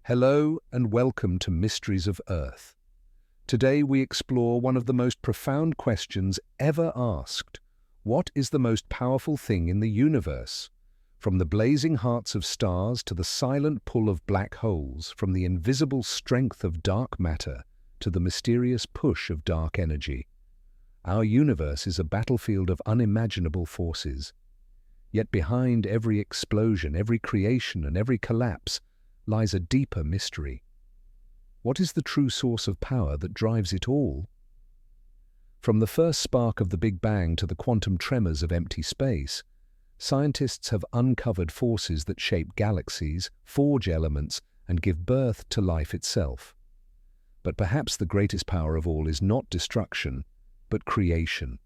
Hello and welcome to Mysteries of Earth. Today we explore one of the most profound questions ever asked. What is the most powerful thing in the universe? From the blazing hearts of stars to the silent pull of black holes, from the invisible strength of dark matter to the mysterious push of dark energy. Our universe is a battlefield of unimaginable forces. Yet behind every explosion, every creation and every collapse lies a deeper mystery. What is the true source of power that drives it all? From the first spark of the Big Bang to the quantum tremors of empty space, scientists have uncovered forces that shape galaxies, forge elements, and give birth to life itself. But perhaps the greatest power of all is not destruction, but creation.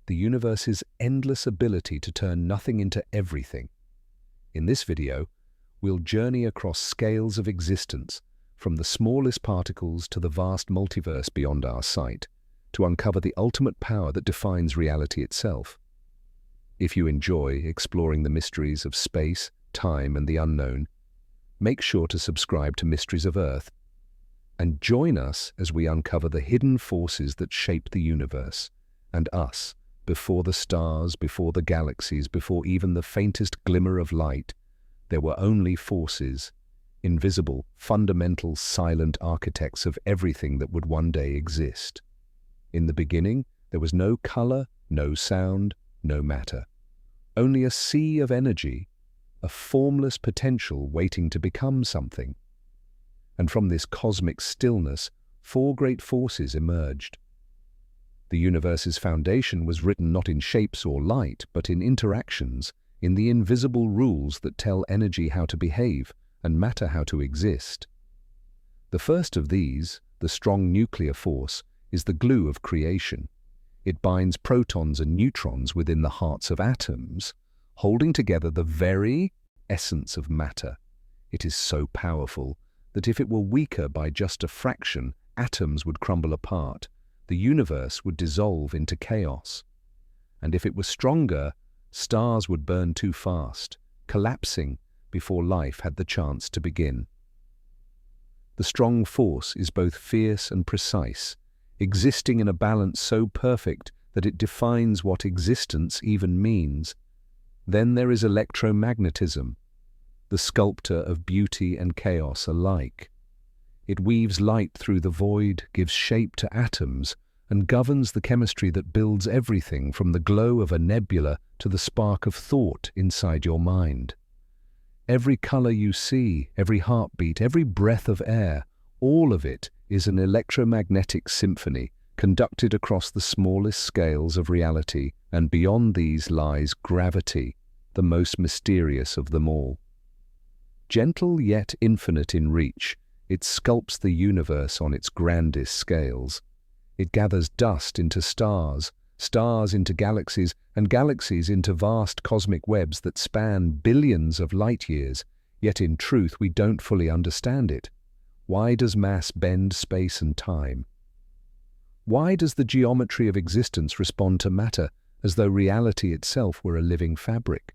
The universe's endless ability to turn nothing into everything. In this video, we'll journey across scales of existence, from the smallest particles to the vast multiverse beyond our sight, to uncover the ultimate power that defines reality itself. If you enjoy exploring the mysteries of space, time, and the unknown, make sure to subscribe to Mysteries of Earth and join us as we uncover the hidden forces that shape the universe and us, before the stars, before the galaxies, before even the faintest glimmer of light. There were only forces, invisible, fundamental, silent architects of everything that would one day exist. In the beginning, there was no color, no sound, no matter. Only a sea of energy, a formless potential waiting to become something. And from this cosmic stillness, four great forces emerged. The universe's foundation was written not in shapes or light, but in interactions, in the invisible rules that tell energy how to behave and matter how to exist. The first of these, the strong nuclear force, is the glue of creation. It binds protons and neutrons within the hearts of atoms, holding together the very essence of matter. It is so powerful that if it were weaker by just a fraction, atoms would crumble apart, the universe would dissolve into chaos. And if it were stronger, stars would burn too fast, collapsing before life had the chance to begin. The strong force is both fierce and precise, existing in a balance so perfect that it defines what existence even means. Then there is electromagnetism, the sculptor of beauty and chaos alike. It weaves light through the void, gives shape to atoms, and governs the chemistry that builds everything from the glow of a nebula to the spark of thought inside your mind. Every color you see, every heartbeat, every breath of air, all of it is an electromagnetic symphony conducted across the smallest scales of reality, and beyond these lies gravity, the most mysterious of them all. Gentle yet infinite in reach, it sculpts the universe on its grandest scales. It gathers dust into stars, stars into galaxies, and galaxies into vast cosmic webs that span billions of light years, yet in truth we don't fully understand it. Why does mass bend space and time? Why does the geometry of existence respond to matter as though reality itself were a living fabric?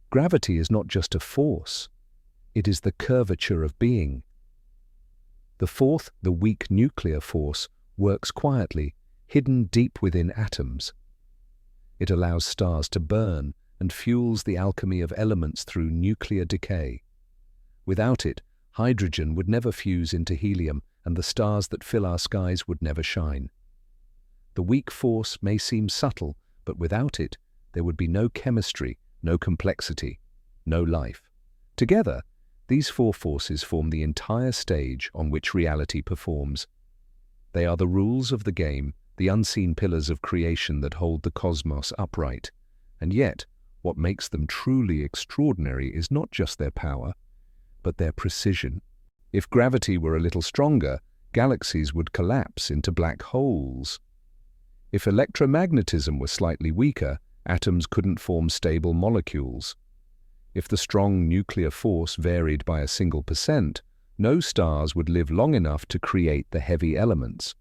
Gravity is not just a force, it is the curvature of being. The fourth, the weak nuclear force, works quietly, hidden deep within atoms. It allows stars to burn and fuels the alchemy of elements through nuclear decay. Without it, hydrogen would never fuse into helium, and the stars that fill our skies would never shine. The weak force may seem subtle, but without it, there would be no chemistry, no complexity, no life. Together, these four forces form the entire stage on which reality performs. They are the rules of the game, the unseen pillars of creation that hold the cosmos upright. And yet, what makes them truly extraordinary is not just their power, but their precision. If gravity were a little stronger, galaxies would collapse into black holes. If electromagnetism were slightly weaker, atoms couldn't form stable molecules. If the strong nuclear force varied by a single percent, no stars would live long enough to create the heavy elements,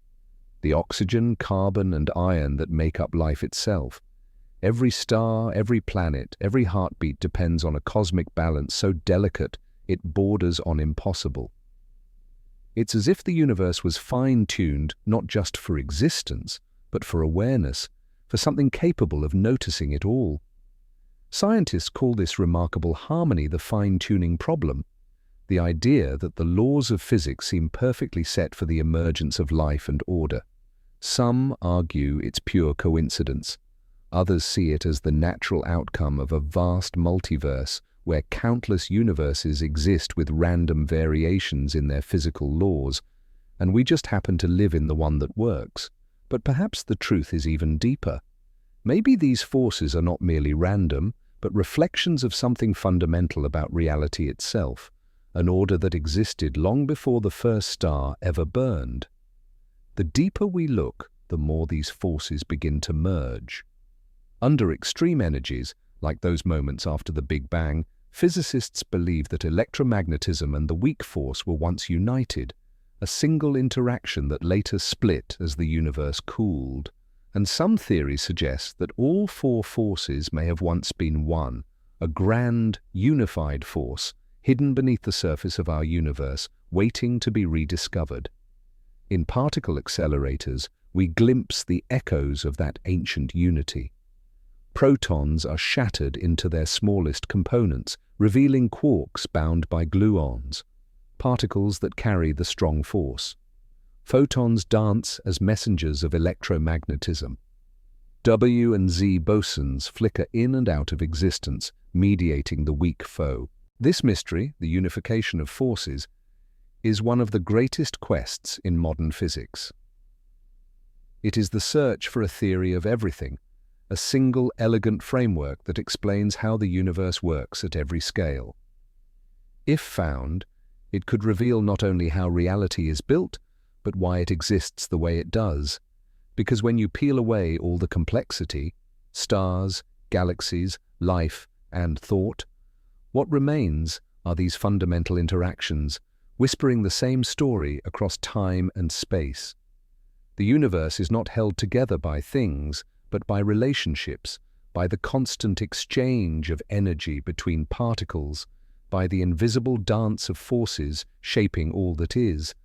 the oxygen, carbon, and iron that make up life itself. Every star, every planet, every heartbeat depends on a cosmic balance so delicate it borders on impossible. It's as if the universe was fine-tuned not just for existence, but for awareness, for something capable of noticing it all. Scientists call this remarkable harmony the fine-tuning problem, the idea that the laws of physics seem perfectly set for the emergence of life and order. Some argue it's pure coincidence. Others see it as the natural outcome of a vast multiverse where countless universes exist with random variations in their physical laws, and we just happen to live in the one that works. But perhaps the truth is even deeper. Maybe these forces are not merely random, but reflections of something fundamental about reality itself, an order that existed long before the first star ever burned. The deeper we look, the more these forces begin to merge. Under extreme energies, like those moments after the Big Bang, physicists believe that electromagnetism and the weak force were once united, a single interaction that later split as the universe cooled. And some theories suggest that all four forces may have once been one, a grand, unified force, hidden beneath the surface of our universe, waiting to be rediscovered. In particle accelerators, we glimpse the echoes of that ancient unity. Protons are shattered into their smallest components, revealing quarks bound by gluons, particles that carry the strong force. Photons dance as messengers of electromagnetism. W and Z bosons flicker in and out of existence, mediating the weak foe. This mystery, the unification of forces, is one of the greatest quests in modern physics. It is the search for a theory of everything, a single elegant framework that explains how the universe works at every scale. If found, it could reveal not only how reality is built, but why it exists the way it does. Because when you peel away all the complexity, stars, galaxies, life, and thought, what remains are these fundamental interactions, whispering the same story across time and space. The universe is not held together by things, but by relationships, by the constant exchange of energy between particles, by the invisible dance of forces shaping all that is.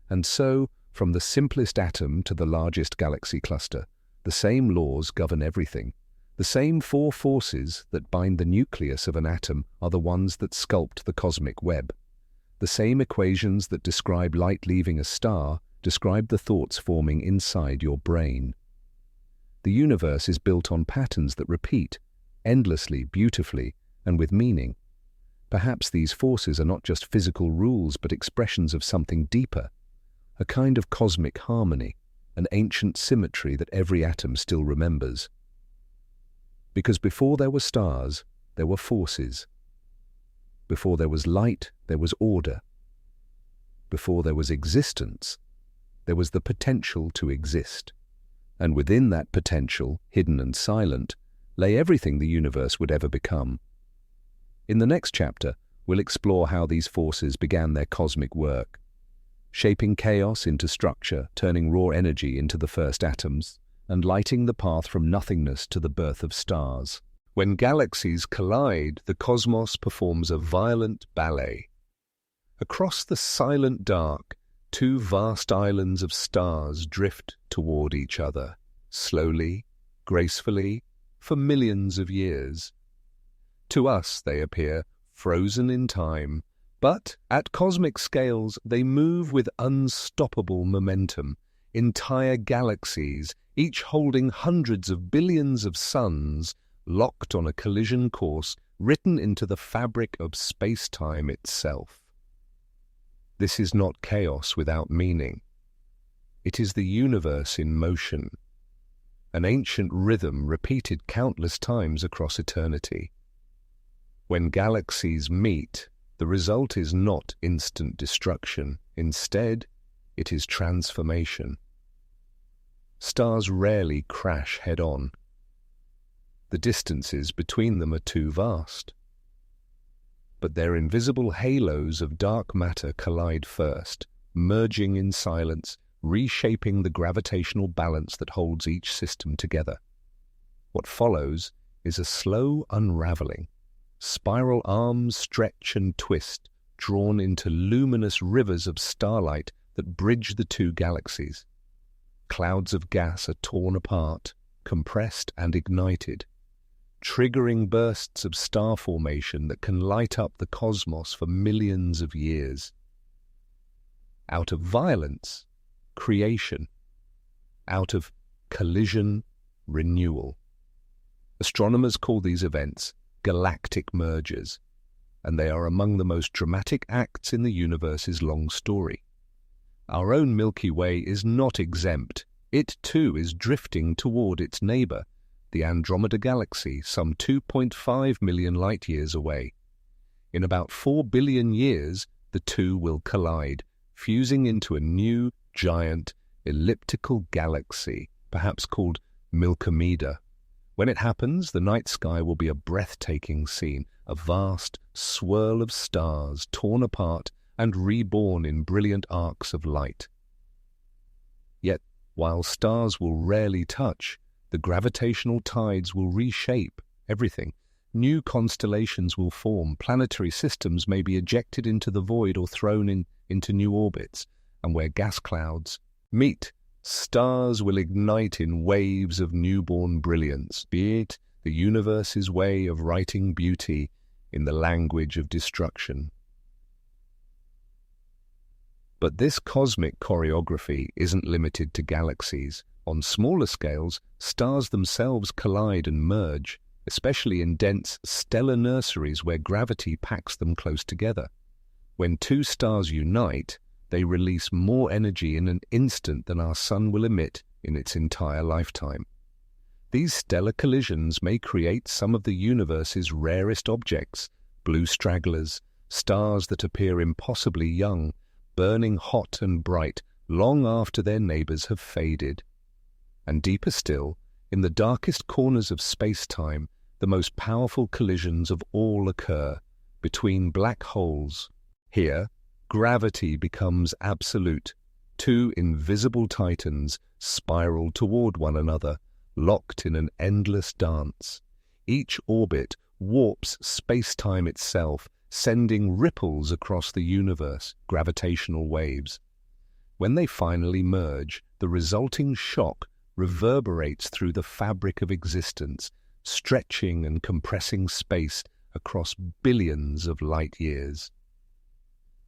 And so, from the simplest atom to the largest galaxy cluster, the same laws govern everything. The same four forces that bind the nucleus of an atom are the ones that sculpt the cosmic web. The same equations that describe light leaving a star describe the thoughts forming inside your brain. The universe is built on patterns that repeat, endlessly, beautifully, and with meaning. Perhaps these forces are not just physical rules but expressions of something deeper, a kind of cosmic harmony, an ancient symmetry that every atom still remembers. Because before there were stars, there were forces. Before there was light, there was order. Before there was existence, there was the potential to exist. And within that potential, hidden and silent, lay everything the universe would ever become. In the next chapter, we'll explore how these forces began their cosmic work, shaping chaos into structure, turning raw energy into the first atoms, and lighting the path from nothingness to the birth of stars. When galaxies collide, the cosmos performs a violent ballet. Across the silent dark, two vast islands of stars drift toward each other, slowly, gracefully, for millions of years. To us, they appear frozen in time, but at cosmic scales, they move with unstoppable momentum. Entire galaxies, each holding hundreds of billions of suns, locked on a collision course written into the fabric of space-time itself. This is not chaos without meaning. It is the universe in motion, an ancient rhythm repeated countless times across eternity. When galaxies meet, the result is not instant destruction. Instead, it is transformation. Stars rarely crash head-on. The distances between them are too vast. But their invisible halos of dark matter collide first, merging in silence, reshaping the gravitational balance that holds each system together. What follows is a slow unraveling. Spiral arms stretch and twist, drawn into luminous rivers of starlight that bridge the two galaxies. Clouds of gas are torn apart, compressed and ignited, triggering bursts of star formation that can light up the cosmos for millions of years. Out of violence, creation. Out of collision, renewal. Astronomers call these events galactic mergers, and they are among the most dramatic acts in the universe's long story. Our own Milky Way is not exempt. It too is drifting toward its neighbor, the Andromeda Galaxy, some 2.5 million light-years away. In about 4 billion years, the two will collide, fusing into a new, giant, elliptical galaxy, perhaps called Milkomeda. When it happens, the night sky will be a breathtaking scene, a vast swirl of stars torn apart and reborn in brilliant arcs of light. Yet, while stars will rarely touch, the gravitational tides will reshape everything. New constellations will form, planetary systems may be ejected into the void or thrown into new orbits, and where gas clouds meet, stars will ignite in waves of newborn brilliance, be it the universe's way of writing beauty in the language of destruction. But this cosmic choreography isn't limited to galaxies. On smaller scales, stars themselves collide and merge, especially in dense stellar nurseries where gravity packs them close together. When two stars unite, they release more energy in an instant than our Sun will emit in its entire lifetime. These stellar collisions may create some of the universe's rarest objects, blue stragglers, stars that appear impossibly young, burning hot and bright long after their neighbors have faded. And deeper still, in the darkest corners of space-time, the most powerful collisions of all occur between black holes. Here, gravity becomes absolute. Two invisible titans spiral toward one another, locked in an endless dance. Each orbit warps space-time itself, sending ripples across the universe, gravitational waves. When they finally merge, the resulting shock reverberates through the fabric of existence, stretching and compressing space across billions of light-years.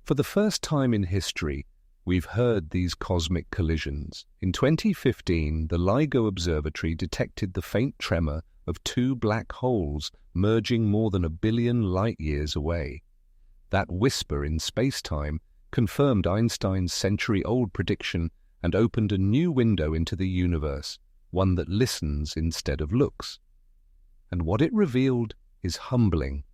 For the first time in history, we've heard these cosmic collisions. In 2015, the LIGO Observatory detected the faint tremor of two black holes merging more than 1 billion light-years away. That whisper in space-time confirmed Einstein's century-old prediction and opened a new window into the universe, one that listens instead of looks. And what it revealed is humbling.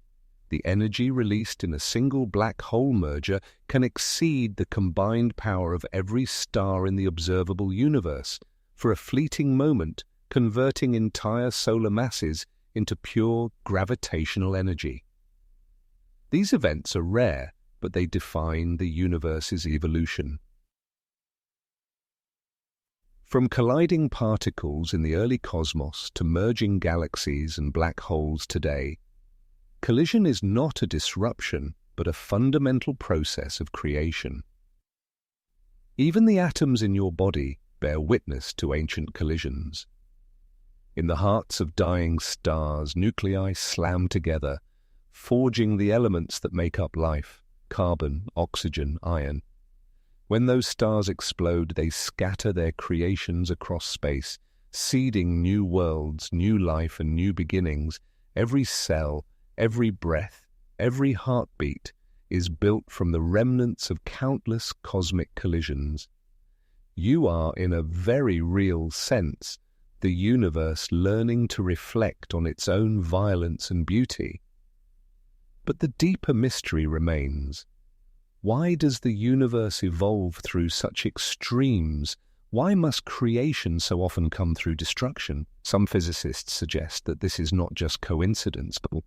The energy released in a single black hole merger can exceed the combined power of every star in the observable universe, for a fleeting moment converting entire solar masses into pure gravitational energy. These events are rare, but they define the universe's evolution. From colliding particles in the early cosmos to merging galaxies and black holes today, collision is not a disruption, but a fundamental process of creation. Even the atoms in your body bear witness to ancient collisions. In the hearts of dying stars, nuclei slam together, forging the elements that make up life: carbon, oxygen, iron. When those stars explode, they scatter their creations across space, seeding new worlds, new life, and new beginnings. Every cell, every breath, every heartbeat is built from the remnants of countless cosmic collisions. You are, in a very real sense, the universe learning to reflect on its own violence and beauty. But the deeper mystery remains. Why does the universe evolve through such extremes? Why must creation so often come through destruction? Some physicists suggest that this is not just coincidence, but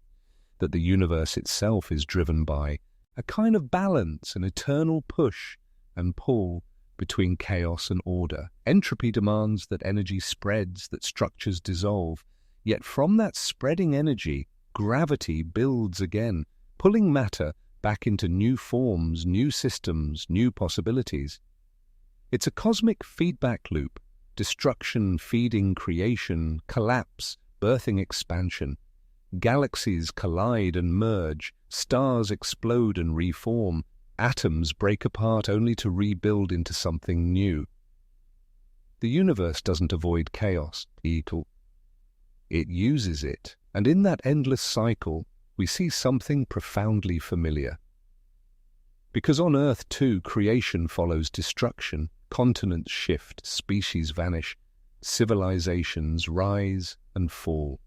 that the universe itself is driven by a kind of balance, an eternal push and pull between chaos and order. Entropy demands that energy spreads, that structures dissolve. Yet from that spreading energy, gravity builds again, pulling matter back into new forms, new systems, new possibilities. It's a cosmic feedback loop, destruction feeding creation, collapse birthing expansion. Galaxies collide and merge, stars explode and reform, atoms break apart only to rebuild into something new. The universe doesn't avoid chaos, it uses it, and in that endless cycle, we see something profoundly familiar. Because on Earth too, creation follows destruction, continents shift, species vanish, civilizations rise and fall,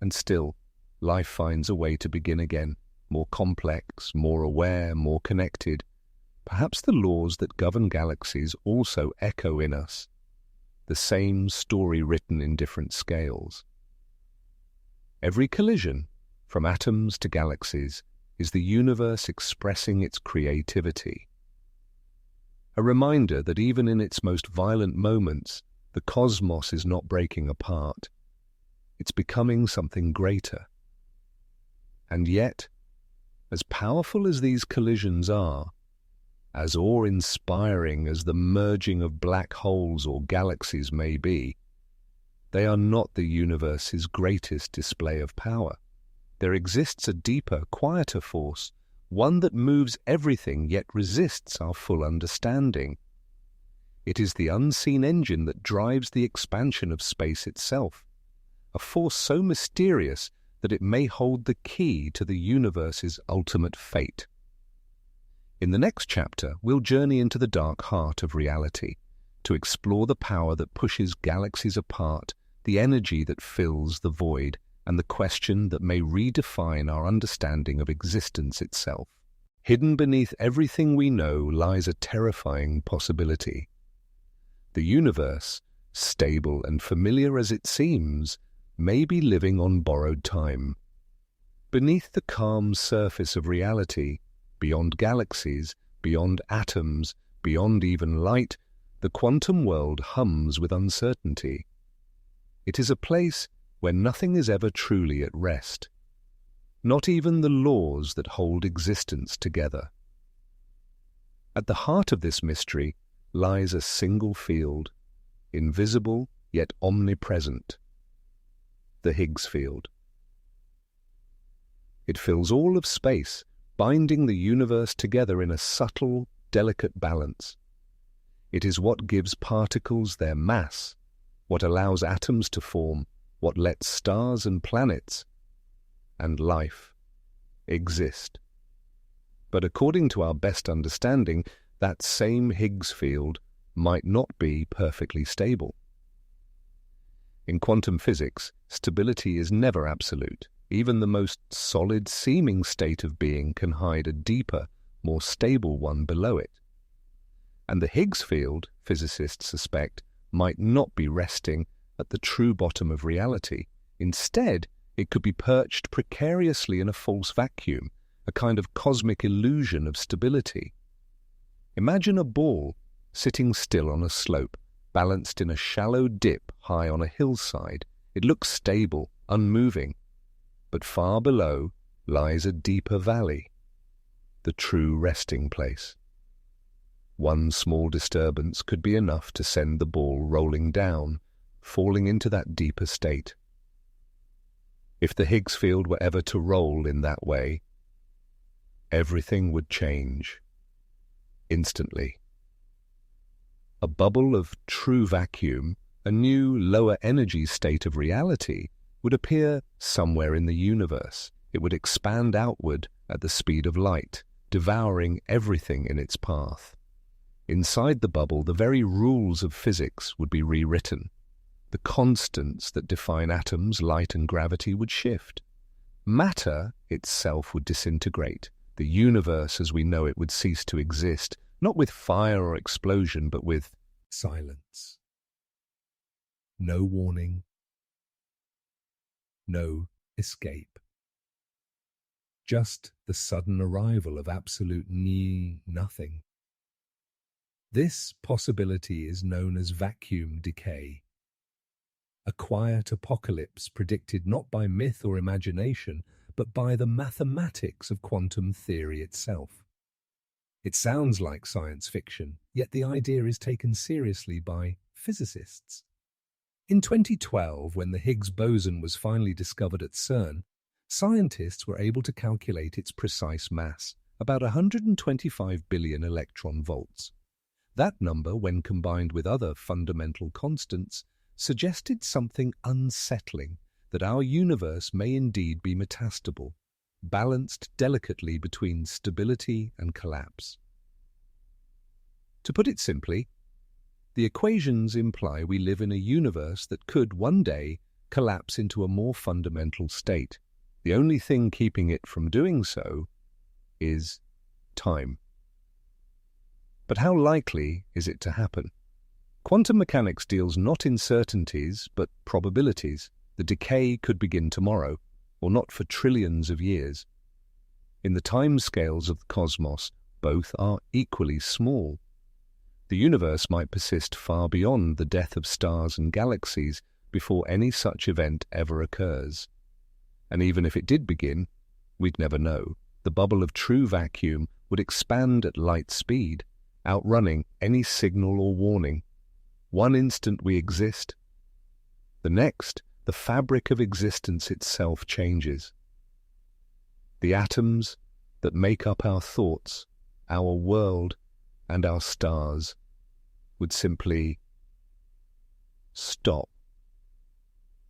and still, life finds a way to begin again, more complex, more aware, more connected. Perhaps the laws that govern galaxies also echo in us, the same story written in different scales. Every collision, from atoms to galaxies, is the universe expressing its creativity. A reminder that even in its most violent moments, the cosmos is not breaking apart. It's becoming something greater. And yet, as powerful as these collisions are, as awe-inspiring as the merging of black holes or galaxies may be, they are not the universe's greatest display of power. There exists a deeper, quieter force, one that moves everything yet resists our full understanding. It is the unseen engine that drives the expansion of space itself, a force so mysterious that it may hold the key to the universe's ultimate fate. In the next chapter, we'll journey into the dark heart of reality, to explore the power that pushes galaxies apart, the energy that fills the void, and the question that may redefine our understanding of existence itself. Hidden beneath everything we know lies a terrifying possibility. The universe, stable and familiar as it seems, may be living on borrowed time. Beneath the calm surface of reality, beyond galaxies, beyond atoms, beyond even light, the quantum world hums with uncertainty. It is a place where nothing is ever truly at rest, not even the laws that hold existence together. At the heart of this mystery lies a single field, invisible yet omnipresent, the Higgs field. It fills all of space, binding the universe together in a subtle, delicate balance. It is what gives particles their mass, what allows atoms to form, what lets stars and planets and life exist. But according to our best understanding, that same Higgs field might not be perfectly stable. In quantum physics, stability is never absolute. Even the most solid-seeming state of being can hide a deeper, more stable one below it. And the Higgs field, physicists suspect, might not be resting at the true bottom of reality. Instead, it could be perched precariously in a false vacuum, a kind of cosmic illusion of stability. Imagine a ball sitting still on a slope, balanced in a shallow dip high on a hillside. It looks stable, unmoving, but far below lies a deeper valley, the true resting place. One small disturbance could be enough to send the ball rolling down, falling into that deeper state. If the Higgs field were ever to roll in that way, everything would change instantly. A bubble of true vacuum, a new lower energy state of reality, would appear somewhere in the universe. It would expand outward at the speed of light, devouring everything in its path. Inside the bubble, the very rules of physics would be rewritten. The constants that define atoms, light and gravity would shift. Matter itself would disintegrate. The universe as we know it would cease to exist, not with fire or explosion, but with silence. No warning, no escape. Just the sudden arrival of absolute nothing. This possibility is known as vacuum decay, a quiet apocalypse predicted not by myth or imagination, but by the mathematics of quantum theory itself. It sounds like science fiction, yet the idea is taken seriously by physicists. In 2012, when the Higgs boson was finally discovered at CERN, scientists were able to calculate its precise mass, about 125 billion electron volts. That number, when combined with other fundamental constants, suggested something unsettling, that our universe may indeed be metastable, balanced delicately between stability and collapse. To put it simply, the equations imply we live in a universe that could one day collapse into a more fundamental state. The only thing keeping it from doing so is time. But how likely is it to happen? Quantum mechanics deals not in certainties, but probabilities. The decay could begin tomorrow, or not for trillions of years. In the timescales of the cosmos, both are equally small. The universe might persist far beyond the death of stars and galaxies before any such event ever occurs. And even if it did begin, we'd never know. The bubble of true vacuum would expand at light speed, outrunning any signal or warning. One instant we exist, the next, the fabric of existence itself changes. The atoms that make up our thoughts, our world, and our stars would simply stop.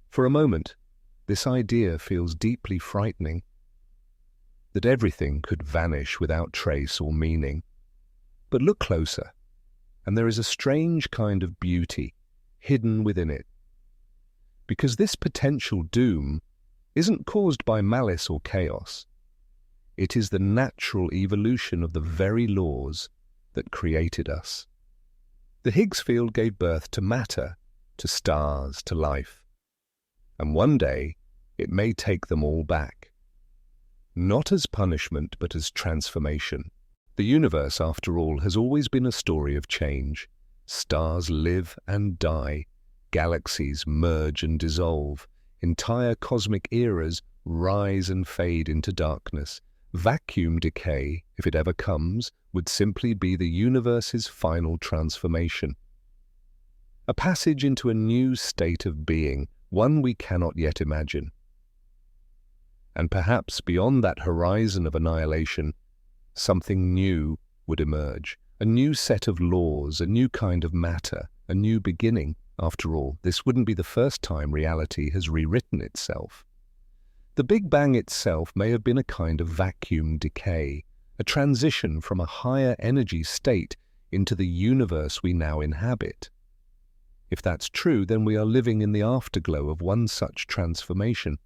For a moment, this idea feels deeply frightening, that everything could vanish without trace or meaning. But look closer, and there is a strange kind of beauty hidden within it. Because this potential doom isn't caused by malice or chaos. It is the natural evolution of the very laws that created us. The Higgs field gave birth to matter, to stars, to life. And one day, it may take them all back. Not as punishment, but as transformation. The universe, after all, has always been a story of change. Stars live and die. Galaxies merge and dissolve. Entire cosmic eras rise and fade into darkness. Vacuum decay, if it ever comes, would simply be the universe's final transformation. A passage into a new state of being, one we cannot yet imagine. And perhaps beyond that horizon of annihilation, something new would emerge. A new set of laws, a new kind of matter, a new beginning. After all, this wouldn't be the first time reality has rewritten itself. The Big Bang itself may have been a kind of vacuum decay, a transition from a higher energy state into the universe we now inhabit. If that's true, then we are living in the afterglow of one such transformation,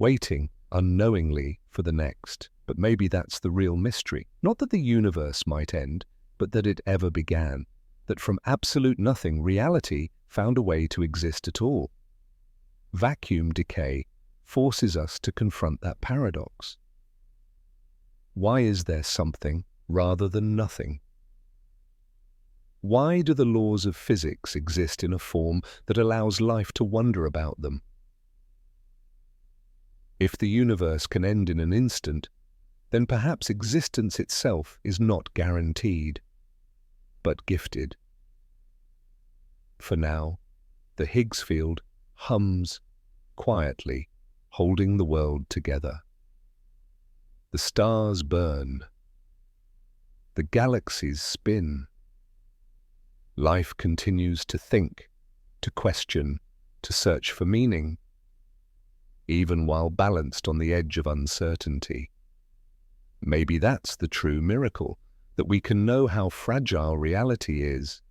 waiting unknowingly for the next. But maybe that's the real mystery. Not that the universe might end, but that it ever began. That from absolute nothing, reality found a way to exist at all. Vacuum decay forces us to confront that paradox. Why is there something rather than nothing? Why do the laws of physics exist in a form that allows life to wonder about them? If the universe can end in an instant, then perhaps existence itself is not guaranteed, but gifted. For now, the Higgs field hums quietly, holding the world together. The stars burn. The galaxies spin. Life continues to think, to question, to search for meaning, even while balanced on the edge of uncertainty. Maybe that's the true miracle, that we can know how fragile reality is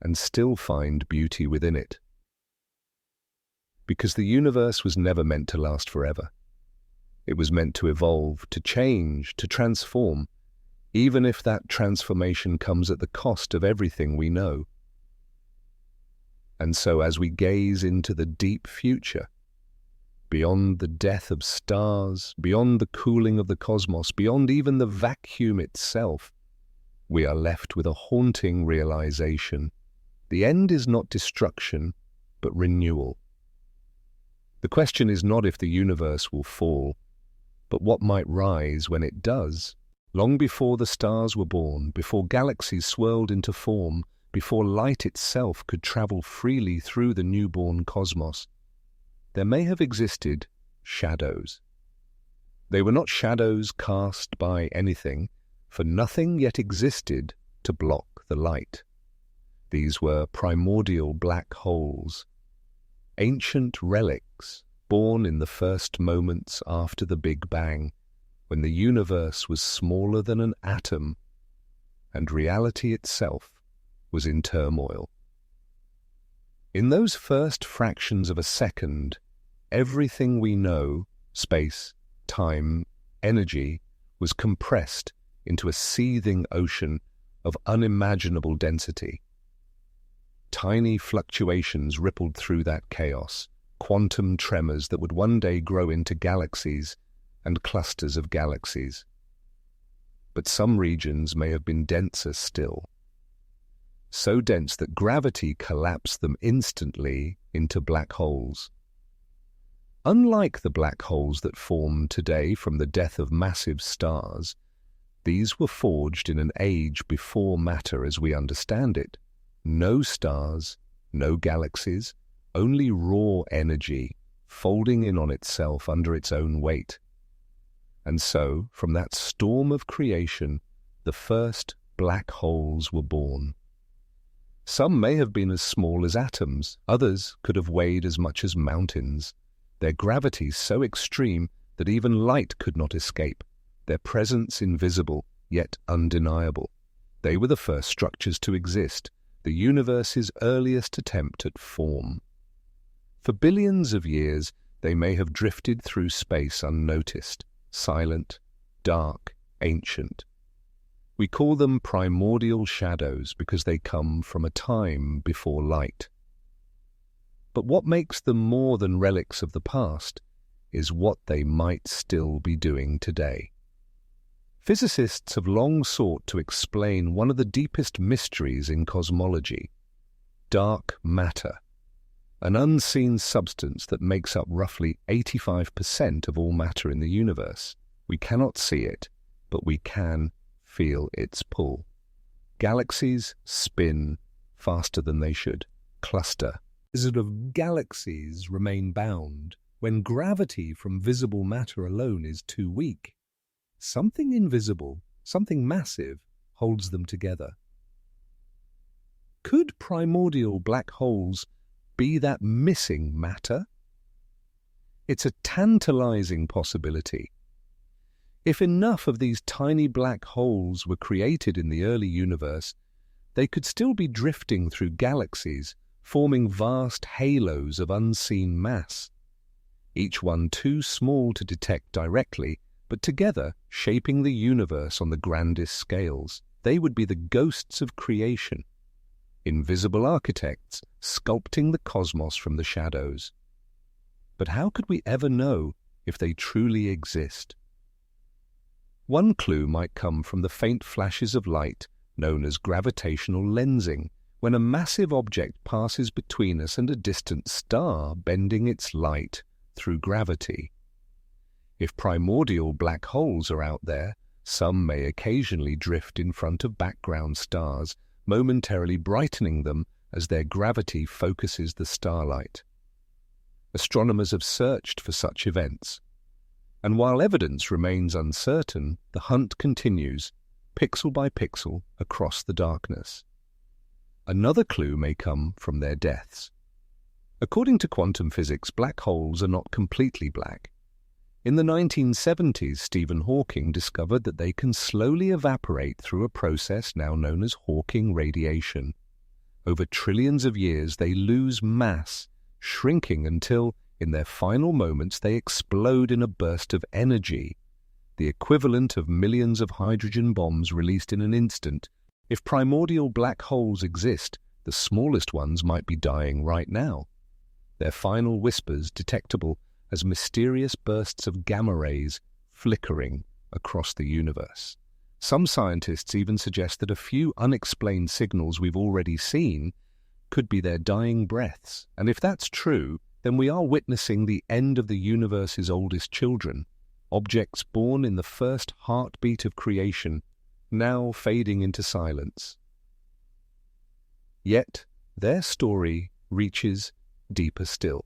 and still find beauty within it. Because the universe was never meant to last forever. It was meant to evolve, to change, to transform, even if that transformation comes at the cost of everything we know. And so as we gaze into the deep future, beyond the death of stars, beyond the cooling of the cosmos, beyond even the vacuum itself, we are left with a haunting realization. The end is not destruction, but renewal. The question is not if the universe will fall, But what might rise when it does? Long before the stars were born, before galaxies swirled into form, before light itself could travel freely through the newborn cosmos, there may have existed shadows. They were not shadows cast by anything, for nothing yet existed to block the light. These were primordial black holes, ancient relics born in the first moments after the Big Bang, when the universe was smaller than an atom and reality itself was in turmoil. In those first fractions of a second, everything we know, space, time, energy, was compressed into a seething ocean of unimaginable density. Tiny fluctuations rippled through that chaos, quantum tremors that would one day grow into galaxies and clusters of galaxies. But some regions may have been denser still, so dense that gravity collapsed them instantly into black holes. Unlike the black holes that form today from the death of massive stars, these were forged in an age before matter as we understand it. No stars, no galaxies, only raw energy folding in on itself under its own weight. And so, from that storm of creation, the first black holes were born. Some may have been as small as atoms, others could have weighed as much as mountains. Their gravity so extreme that even light could not escape, their presence invisible, yet undeniable. They were the first structures to exist, the universe's earliest attempt at form. For billions of years, they may have drifted through space unnoticed, silent, dark, ancient. We call them primordial shadows because they come from a time before light. But what makes them more than relics of the past is what they might still be doing today. Physicists have long sought to explain one of the deepest mysteries in cosmology: dark matter, an unseen substance that makes up roughly 85% of all matter in the universe. We cannot see it, but we can feel its pull. Galaxies spin faster than they should, cluster. Millions of galaxies remain bound when gravity from visible matter alone is too weak. Something invisible, something massive, holds them together. Could primordial black holes be that missing matter? It's a tantalizing possibility. If enough of these tiny black holes were created in the early universe, they could still be drifting through galaxies, forming vast halos of unseen mass, each one too small to detect directly, but together shaping the universe on the grandest scales. They would be the ghosts of creation, invisible architects sculpting the cosmos from the shadows. But how could we ever know if they truly exist? One clue might come from the faint flashes of light known as gravitational lensing, when a massive object passes between us and a distant star, bending its light through gravity. If primordial black holes are out there, some may occasionally drift in front of background stars, momentarily brightening them as their gravity focuses the starlight. Astronomers have searched for such events, and while evidence remains uncertain, the hunt continues, pixel by pixel, across the darkness. Another clue may come from their deaths. According to quantum physics, black holes are not completely black. In the 1970s, Stephen Hawking discovered that they can slowly evaporate through a process now known as Hawking radiation. Over trillions of years, they lose mass, shrinking until, in their final moments, they explode in a burst of energy, the equivalent of millions of hydrogen bombs released in an instant. If primordial black holes exist, the smallest ones might be dying right now, their final whispers detectable as mysterious bursts of gamma rays flickering across the universe. Some scientists even suggest that a few unexplained signals we've already seen could be their dying breaths, and if that's true, then we are witnessing the end of the universe's oldest children, objects born in the first heartbeat of creation, now fading into silence. Yet their story reaches deeper still.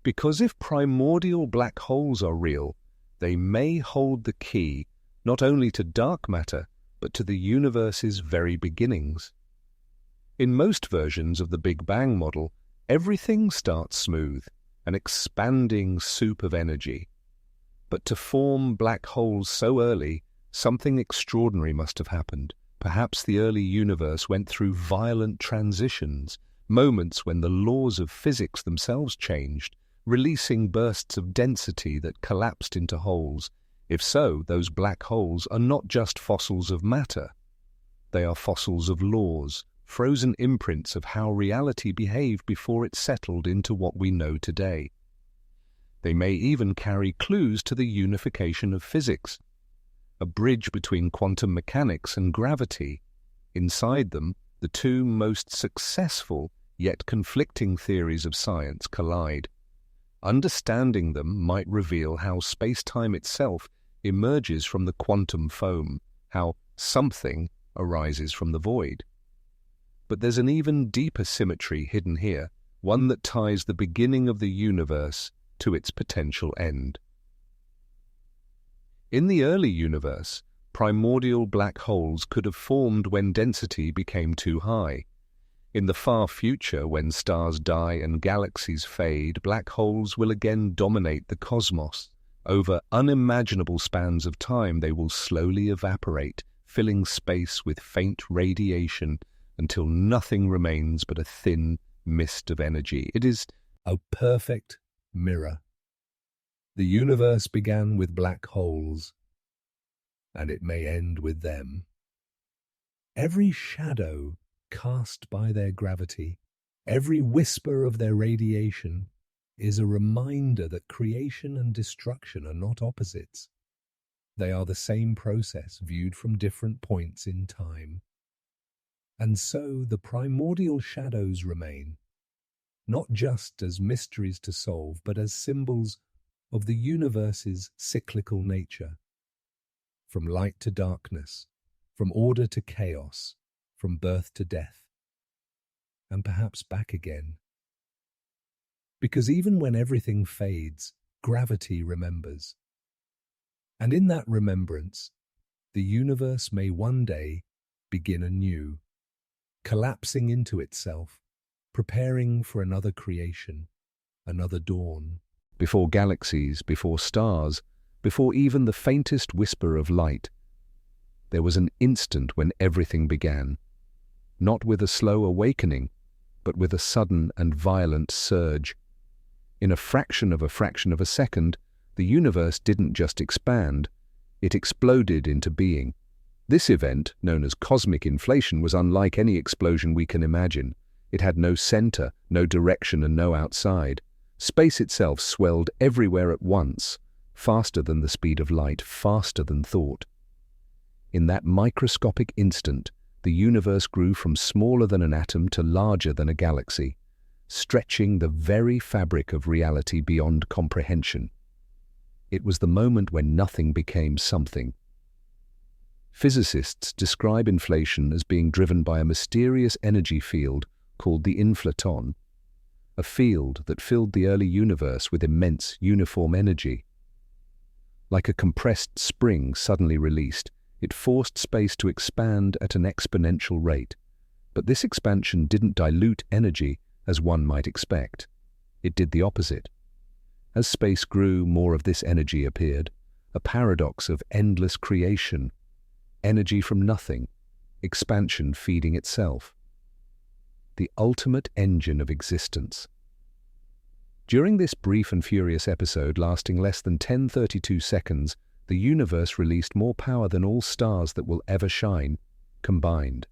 Because if primordial black holes are real, they may hold the key not only to dark matter, but to the universe's very beginnings. In most versions of the Big Bang model, everything starts smooth, an expanding soup of energy. But to form black holes so early, something extraordinary must have happened. Perhaps the early universe went through violent transitions, moments when the laws of physics themselves changed, releasing bursts of density that collapsed into holes. If so, those black holes are not just fossils of matter. They are fossils of laws, frozen imprints of how reality behaved before it settled into what we know today. They may even carry clues to the unification of physics, a bridge between quantum mechanics and gravity. Inside them, the two most successful yet conflicting theories of science collide. Understanding them might reveal how space-time itself emerges from the quantum foam, how something arises from the void. But there's an even deeper symmetry hidden here, one that ties the beginning of the universe to its potential end. In the early universe, primordial black holes could have formed when density became too high. In the far future, when stars die and galaxies fade, black holes will again dominate the cosmos. Over unimaginable spans of time, they will slowly evaporate, filling space with faint radiation until nothing remains but a thin mist of energy. It is a perfect mirror. The universe began with black holes, and it may end with them. Every shadow cast by their gravity, every whisper of their radiation, is a reminder that creation and destruction are not opposites. They are the same process viewed from different points in time. And so the primordial shadows remain, not just as mysteries to solve, but as symbols of the universe's cyclical nature. From light to darkness, from order to chaos, from birth to death, and perhaps back again. Because even when everything fades, gravity remembers. And in that remembrance, the universe may one day begin anew, collapsing into itself, preparing for another creation, another dawn. Before galaxies, before stars, before even the faintest whisper of light, there was an instant when everything began, not with a slow awakening, but with a sudden and violent surge. In a fraction of a second, the universe didn't just expand, it exploded into being. This event, known as cosmic inflation, was unlike any explosion we can imagine. It had no center, no direction, and no outside. Space itself swelled everywhere at once, faster than the speed of light, faster than thought. In that microscopic instant, the universe grew from smaller than an atom to larger than a galaxy, stretching the very fabric of reality beyond comprehension. It was the moment when nothing became something. Physicists describe inflation as being driven by a mysterious energy field called the inflaton, a field that filled the early universe with immense uniform energy. Like a compressed spring suddenly released, it forced space to expand at an exponential rate. But this expansion didn't dilute energy as one might expect. It did the opposite. As space grew, more of this energy appeared, a paradox of endless creation, energy from nothing, expansion feeding itself. The ultimate engine of existence. During this brief and furious episode lasting less than 1032 seconds, the universe released more power than all stars that will ever shine, combined.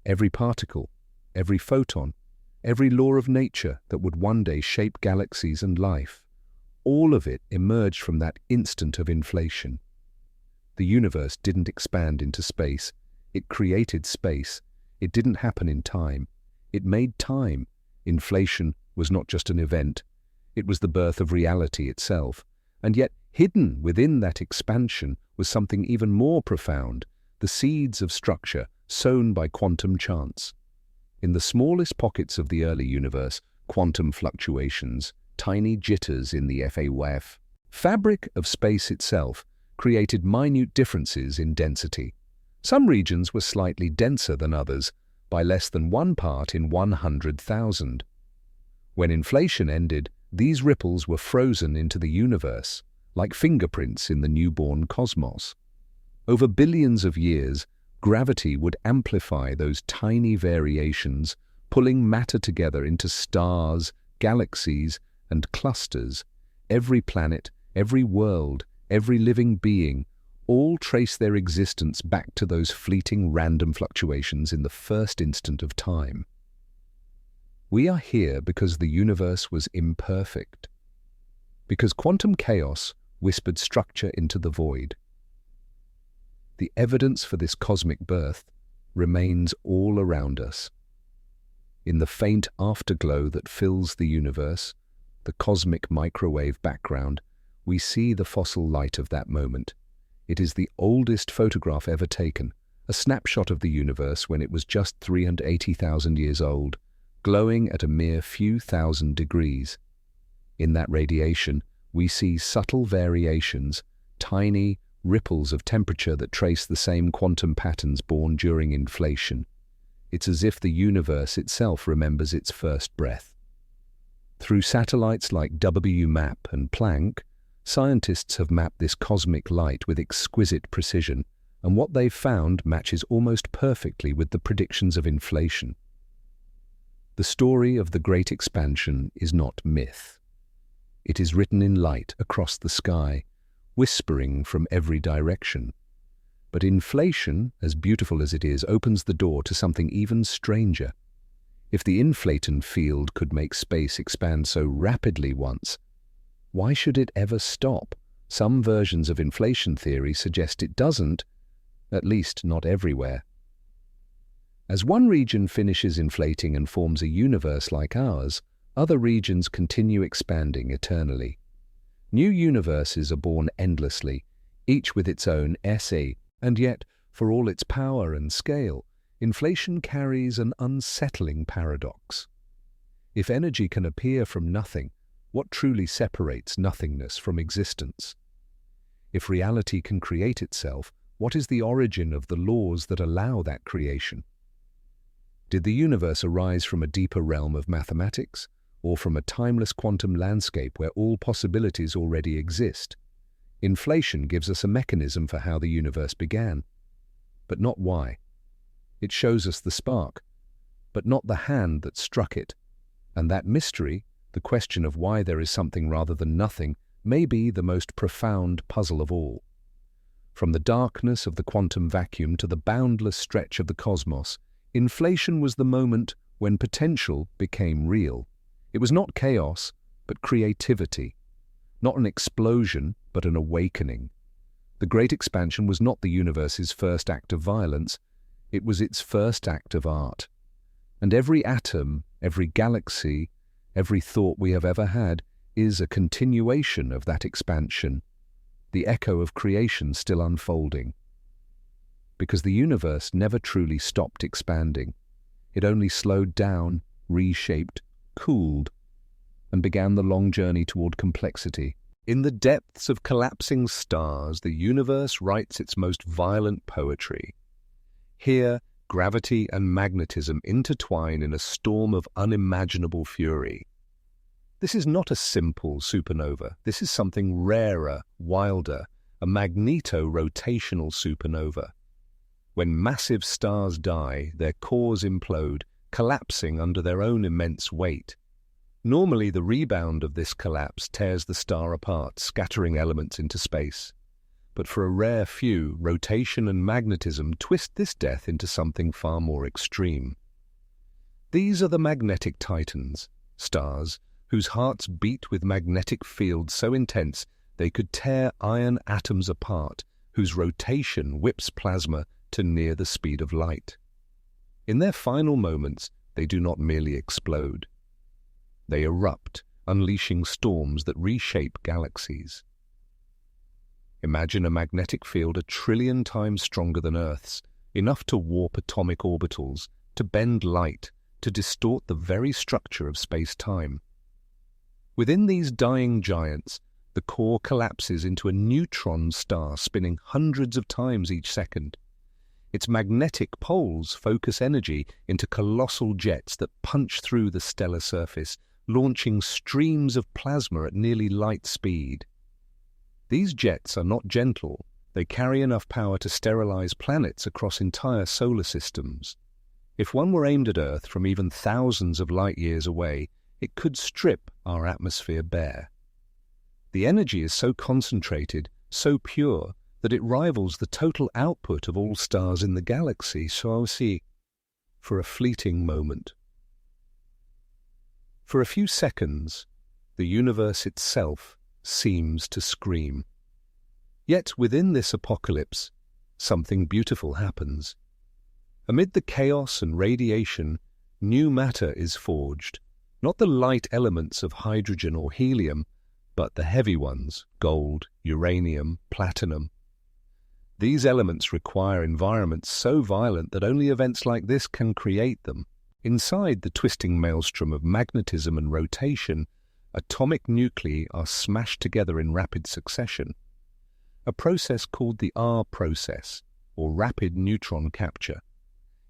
Every particle, every photon, every law of nature that would one day shape galaxies and life, all of it emerged from that instant of inflation. The universe didn't expand into space. It created space. It didn't happen in time. It made time. Inflation was not just an event. It was the birth of reality itself. And yet, Hidden within that expansion was something even more profound, the seeds of structure sown by quantum chance. In the smallest pockets of the early universe, quantum fluctuations, tiny jitters in the FAWF, fabric of space itself, created minute differences in density. Some regions were slightly denser than others, by less than 1 part in 100,000. When inflation ended, these ripples were frozen into the universe, like fingerprints in the newborn cosmos. Over billions of years, gravity would amplify those tiny variations, pulling matter together into stars, galaxies, and clusters. Every planet, every world, every living being, all trace their existence back to those fleeting random fluctuations in the first instant of time. We are here because the universe was imperfect, because quantum chaos whispered structure into the void. The evidence for this cosmic birth remains all around us. In the faint afterglow that fills the universe, the cosmic microwave background, we see the fossil light of that moment. It is the oldest photograph ever taken, a snapshot of the universe when it was just 380,000 years old, glowing at a mere few thousand degrees. In that radiation, we see subtle variations, tiny ripples of temperature that trace the same quantum patterns born during inflation. It's as if the universe itself remembers its first breath. Through satellites like WMAP and Planck, scientists have mapped this cosmic light with exquisite precision, and what they've found matches almost perfectly with the predictions of inflation. The story of the Great Expansion is not myth. It is written in light across the sky, whispering from every direction. But inflation, as beautiful as it is, opens the door to something even stranger. If the inflaton field could make space expand so rapidly once, why should it ever stop? Some versions of inflation theory suggest it doesn't, at least not everywhere. As one region finishes inflating and forms a universe like ours, other regions continue expanding eternally. New universes are born endlessly, each with its own essay, and yet, for all its power and scale, inflation carries an unsettling paradox. If energy can appear from nothing, what truly separates nothingness from existence? If reality can create itself, what is the origin of the laws that allow that creation? Did the universe arise from a deeper realm of mathematics, or from a timeless quantum landscape where all possibilities already exist? Inflation gives us a mechanism for how the universe began, but not why. It shows us the spark, but not the hand that struck it. And that mystery, the question of why there is something rather than nothing, may be the most profound puzzle of all. From the darkness of the quantum vacuum to the boundless stretch of the cosmos, inflation was the moment when potential became real. It was not chaos, but creativity. Not an explosion, but an awakening. The Great Expansion was not the universe's first act of violence, it was its first act of art. And every atom, every galaxy, every thought we have ever had is a continuation of that expansion, the echo of creation still unfolding. Because the universe never truly stopped expanding. It only slowed down, reshaped, cooled, and began the long journey toward complexity. In the depths of collapsing stars, the universe writes its most violent poetry. Here, gravity and magnetism intertwine in a storm of unimaginable fury. This is not a simple supernova. This is something rarer, wilder, a magneto-rotational supernova. When massive stars die, their cores implode, collapsing under their own immense weight. Normally, the rebound of this collapse tears the star apart, scattering elements into space. But for a rare few, rotation and magnetism twist this death into something far more extreme. These are the magnetic titans, stars whose hearts beat with magnetic fields so intense they could tear iron atoms apart, whose rotation whips plasma to near the speed of light. In their final moments, they do not merely explode. They erupt, unleashing storms that reshape galaxies. Imagine a magnetic field 1,000,000,000,000 times stronger than Earth's, enough to warp atomic orbitals, to bend light, to distort the very structure of space-time. Within these dying giants, the core collapses into a neutron star spinning hundreds of times each second. Its magnetic poles focus energy into colossal jets that punch through the stellar surface, launching streams of plasma at nearly light speed. These jets are not gentle. They carry enough power to sterilize planets across entire solar systems. If one were aimed at Earth from even thousands of light-years away, it could strip our atmosphere bare. The energy is so concentrated, so pure, that it rivals the total output of all stars in the galaxy, for a fleeting moment. For a few seconds, the universe itself seems to scream. Yet within this apocalypse, something beautiful happens. Amid the chaos and radiation, new matter is forged, not the light elements of hydrogen or helium, but the heavy ones, gold, uranium, platinum. These elements require environments so violent that only events like this can create them. Inside the twisting maelstrom of magnetism and rotation, atomic nuclei are smashed together in rapid succession, a process called the R process, or rapid neutron capture.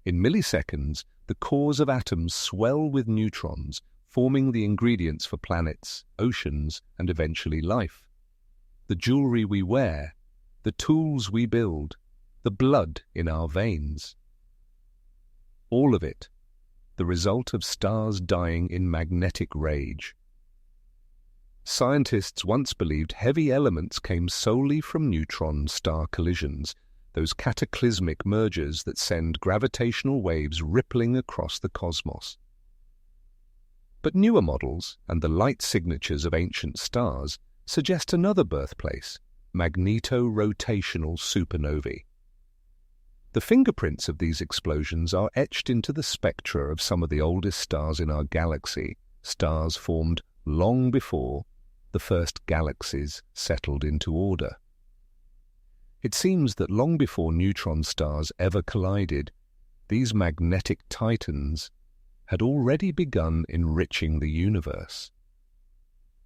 In milliseconds, the cores of atoms swell with neutrons, forming the ingredients for planets, oceans, and eventually life. The jewelry we wear, the tools we build, the blood in our veins. All of it, the result of stars dying in magnetic rage. Scientists once believed heavy elements came solely from neutron-star collisions, those cataclysmic mergers that send gravitational waves rippling across the cosmos. But newer models and the light signatures of ancient stars suggest another birthplace, magneto-rotational supernovae. The fingerprints of these explosions are etched into the spectra of some of the oldest stars in our galaxy, stars formed long before the first galaxies settled into order. It seems that long before neutron stars ever collided, these magnetic titans had already begun enriching the universe.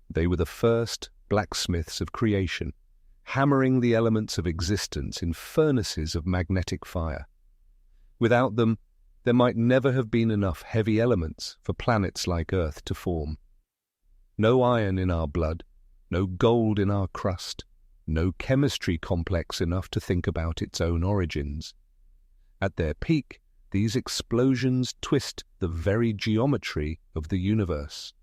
They were the first blacksmiths of creation, hammering the elements of existence in furnaces of magnetic fire. Without them, there might never have been enough heavy elements for planets like Earth to form. No iron in our blood, no gold in our crust, no chemistry complex enough to think about its own origins. At their peak, these explosions twist the very geometry of the universe.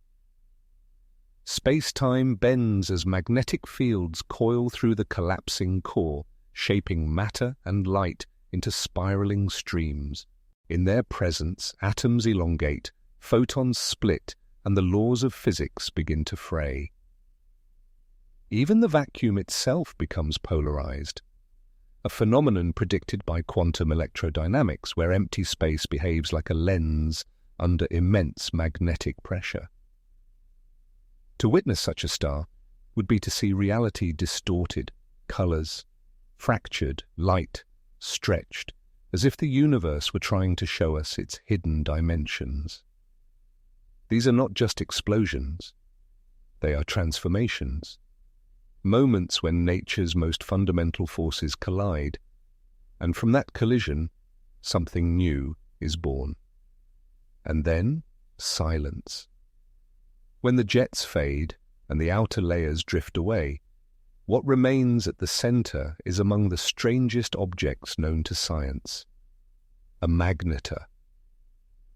Space-time bends as magnetic fields coil through the collapsing core, shaping matter and light into spiraling streams. In their presence, atoms elongate, photons split, and the laws of physics begin to fray. Even the vacuum itself becomes polarized, a phenomenon predicted by quantum electrodynamics where empty space behaves like a lens under immense magnetic pressure. To witness such a star would be to see reality distorted, colors fractured, light stretched, as if the universe were trying to show us its hidden dimensions. These are not just explosions, they are transformations, moments when nature's most fundamental forces collide, and from that collision, something new is born. And then, silence. When the jets fade and the outer layers drift away, what remains at the center is among the strangest objects known to science. A magnetar.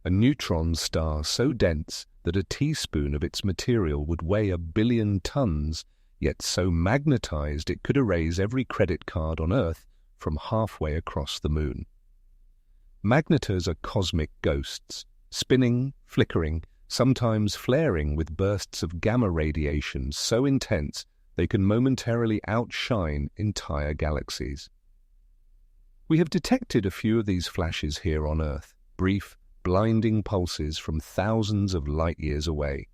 A neutron star so dense that a teaspoon of its material would weigh 1 billion tons, yet so magnetized it could erase every credit card on Earth from halfway across the moon. Magnetars are cosmic ghosts, spinning, flickering, sometimes flaring with bursts of gamma radiation so intense they can momentarily outshine entire galaxies. We have detected a few of these flashes here on Earth, brief, blinding pulses from thousands of light-years away,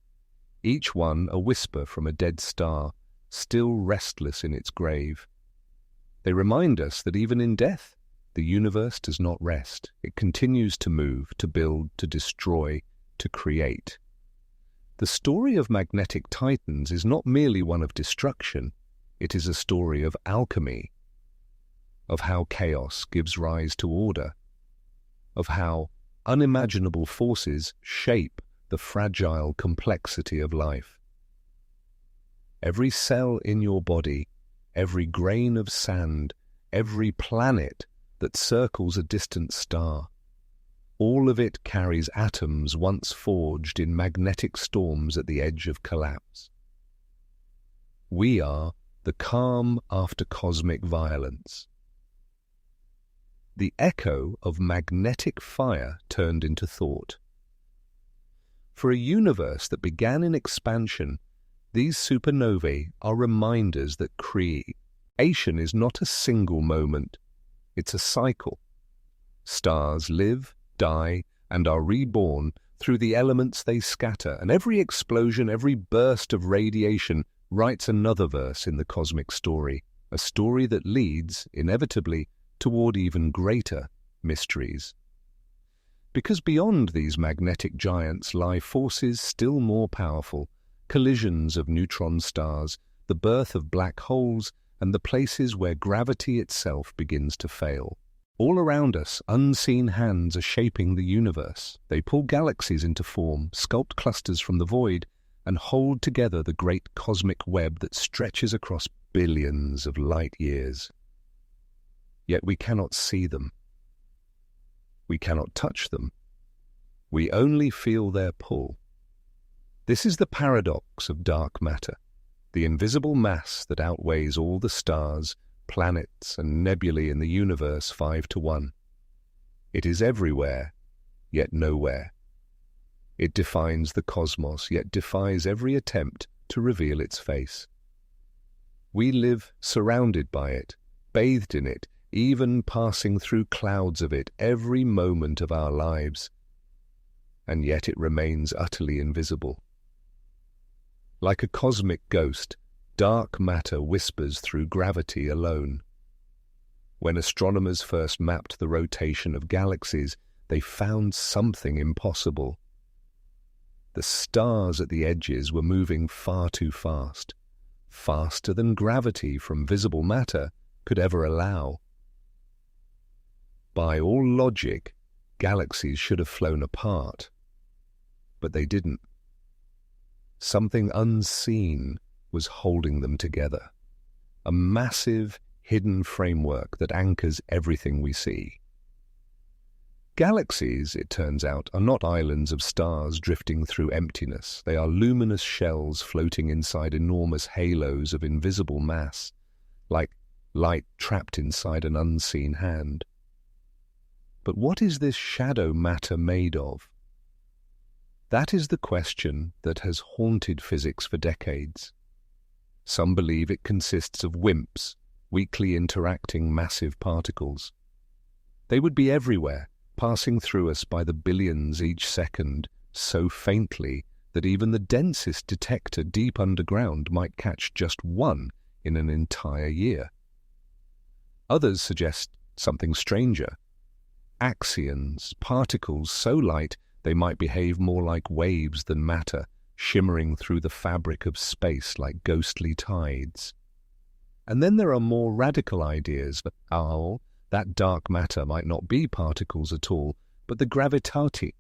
each one a whisper from a dead star, still restless in its grave. They remind us that even in death, the universe does not rest. It continues to move, to build, to destroy, to create. The story of magnetic titans is not merely one of destruction. It is a story of alchemy, of how chaos gives rise to order, of how unimaginable forces shape the fragile complexity of life. Every cell in your body, every grain of sand, every planet that circles a distant star, all of it carries atoms once forged in magnetic storms at the edge of collapse. We are the calm after cosmic violence. The echo of magnetic fire turned into thought. For a universe that began in expansion, these supernovae are reminders that creation is not a single moment, it's a cycle. Stars live, die, and are reborn through the elements they scatter, and every explosion, every burst of radiation writes another verse in the cosmic story, a story that leads, inevitably, toward even greater mysteries. Because beyond these magnetic giants lie forces still more powerful, collisions of neutron stars, the birth of black holes, and the places where gravity itself begins to fail. All around us, unseen hands are shaping the universe. They pull galaxies into form, sculpt clusters from the void, and hold together the great cosmic web that stretches across billions of light years. Yet we cannot see them. We cannot touch them. We only feel their pull. This is the paradox of dark matter, the invisible mass that outweighs all the stars, planets, and nebulae in the universe 5-1. It is everywhere, yet nowhere. It defines the cosmos, yet defies every attempt to reveal its face. We live surrounded by it, bathed in it, even passing through clouds of it every moment of our lives, and yet it remains utterly invisible. Like a cosmic ghost, dark matter whispers through gravity alone. When astronomers first mapped the rotation of galaxies, they found something impossible. The stars at the edges were moving far too fast, faster than gravity from visible matter could ever allow. By all logic, galaxies should have flown apart, but they didn't. Something unseen was holding them together, a massive, hidden framework that anchors everything we see. Galaxies, it turns out, are not islands of stars drifting through emptiness. They are luminous shells floating inside enormous halos of invisible mass, like light trapped inside an unseen hand. But what is this shadow matter made of? That is the question that has haunted physics for decades. Some believe it consists of WIMPs, weakly interacting massive particles. They would be everywhere, passing through us by the billions each second, so faintly that even the densest detector deep underground might catch just one in an entire year. Others suggest something stranger. Axions, particles so light they might behave more like waves than matter, shimmering through the fabric of space like ghostly tides. And then there are more radical ideas that dark matter might not be particles at all, but the gravitati,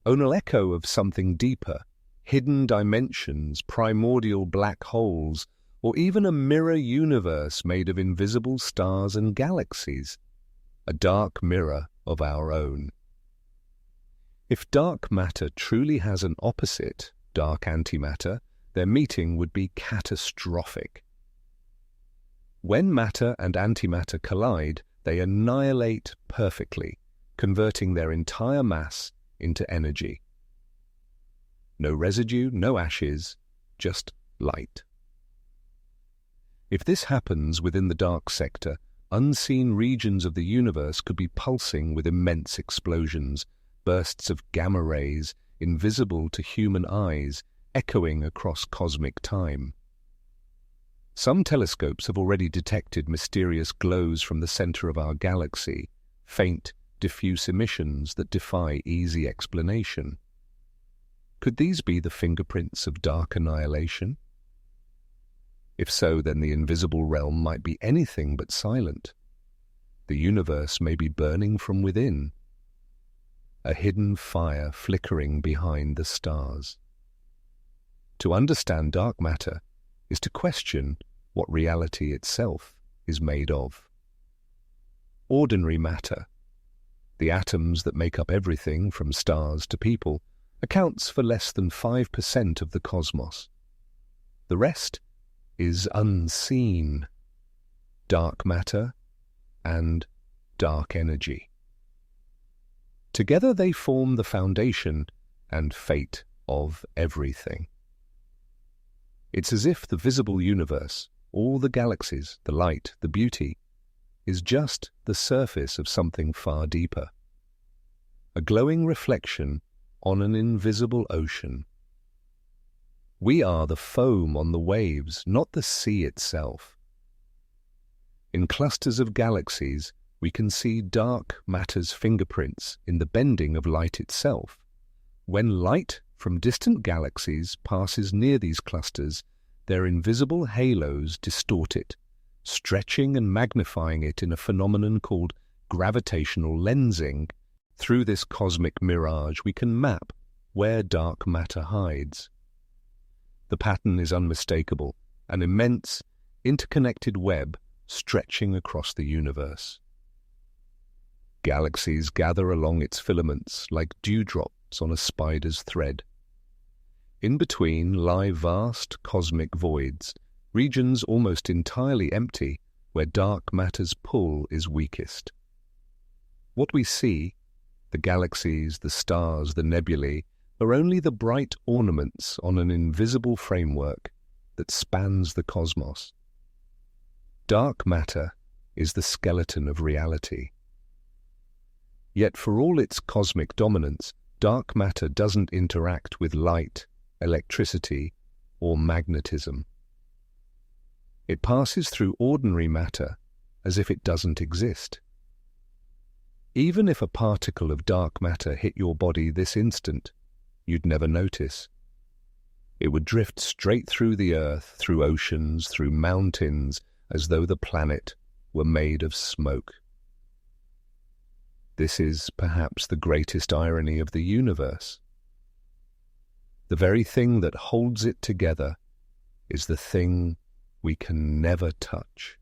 an echo of something deeper, hidden dimensions, primordial black holes, or even a mirror universe made of invisible stars and galaxies, a dark mirror of our own. If dark matter truly has an opposite, dark antimatter, their meeting would be catastrophic. When matter and antimatter collide, they annihilate perfectly, converting their entire mass into energy. No residue, no ashes, just light. If this happens within the dark sector, unseen regions of the universe could be pulsing with immense explosions, bursts of gamma rays, invisible to human eyes, echoing across cosmic time. Some telescopes have already detected mysterious glows from the center of our galaxy, faint, diffuse emissions that defy easy explanation. Could these be the fingerprints of dark annihilation? If so, then the invisible realm might be anything but silent. The universe may be burning from within, a hidden fire flickering behind the stars. To understand dark matter is to question what reality itself is made of. Ordinary matter, the atoms that make up everything from stars to people, accounts for less than 5% of the cosmos. The rest is unseen, dark matter and dark energy. Together they form the foundation and fate of everything. It's as if the visible universe, all the galaxies, the light, the beauty, is just the surface of something far deeper. A glowing reflection on an invisible ocean. We are the foam on the waves, not the sea itself. In clusters of galaxies, we can see dark matter's fingerprints in the bending of light itself. When light from distant galaxies passes near these clusters, their invisible halos distort it, stretching and magnifying it in a phenomenon called gravitational lensing. Through this cosmic mirage, we can map where dark matter hides. The pattern is unmistakable, an immense, interconnected web stretching across the universe. Galaxies gather along its filaments like dewdrops on a spider's thread. In between lie vast cosmic voids, regions almost entirely empty, where dark matter's pull is weakest. What we see, the galaxies, the stars, the nebulae, are only the bright ornaments on an invisible framework that spans the cosmos. Dark matter is the skeleton of reality. Yet for all its cosmic dominance, dark matter doesn't interact with light, electricity, or magnetism. It passes through ordinary matter as if it doesn't exist. Even if a particle of dark matter hit your body this instant, you'd never notice. It would drift straight through the earth, through oceans, through mountains, as though the planet were made of smoke. This is perhaps the greatest irony of the universe. The very thing that holds it together is the thing we can never touch.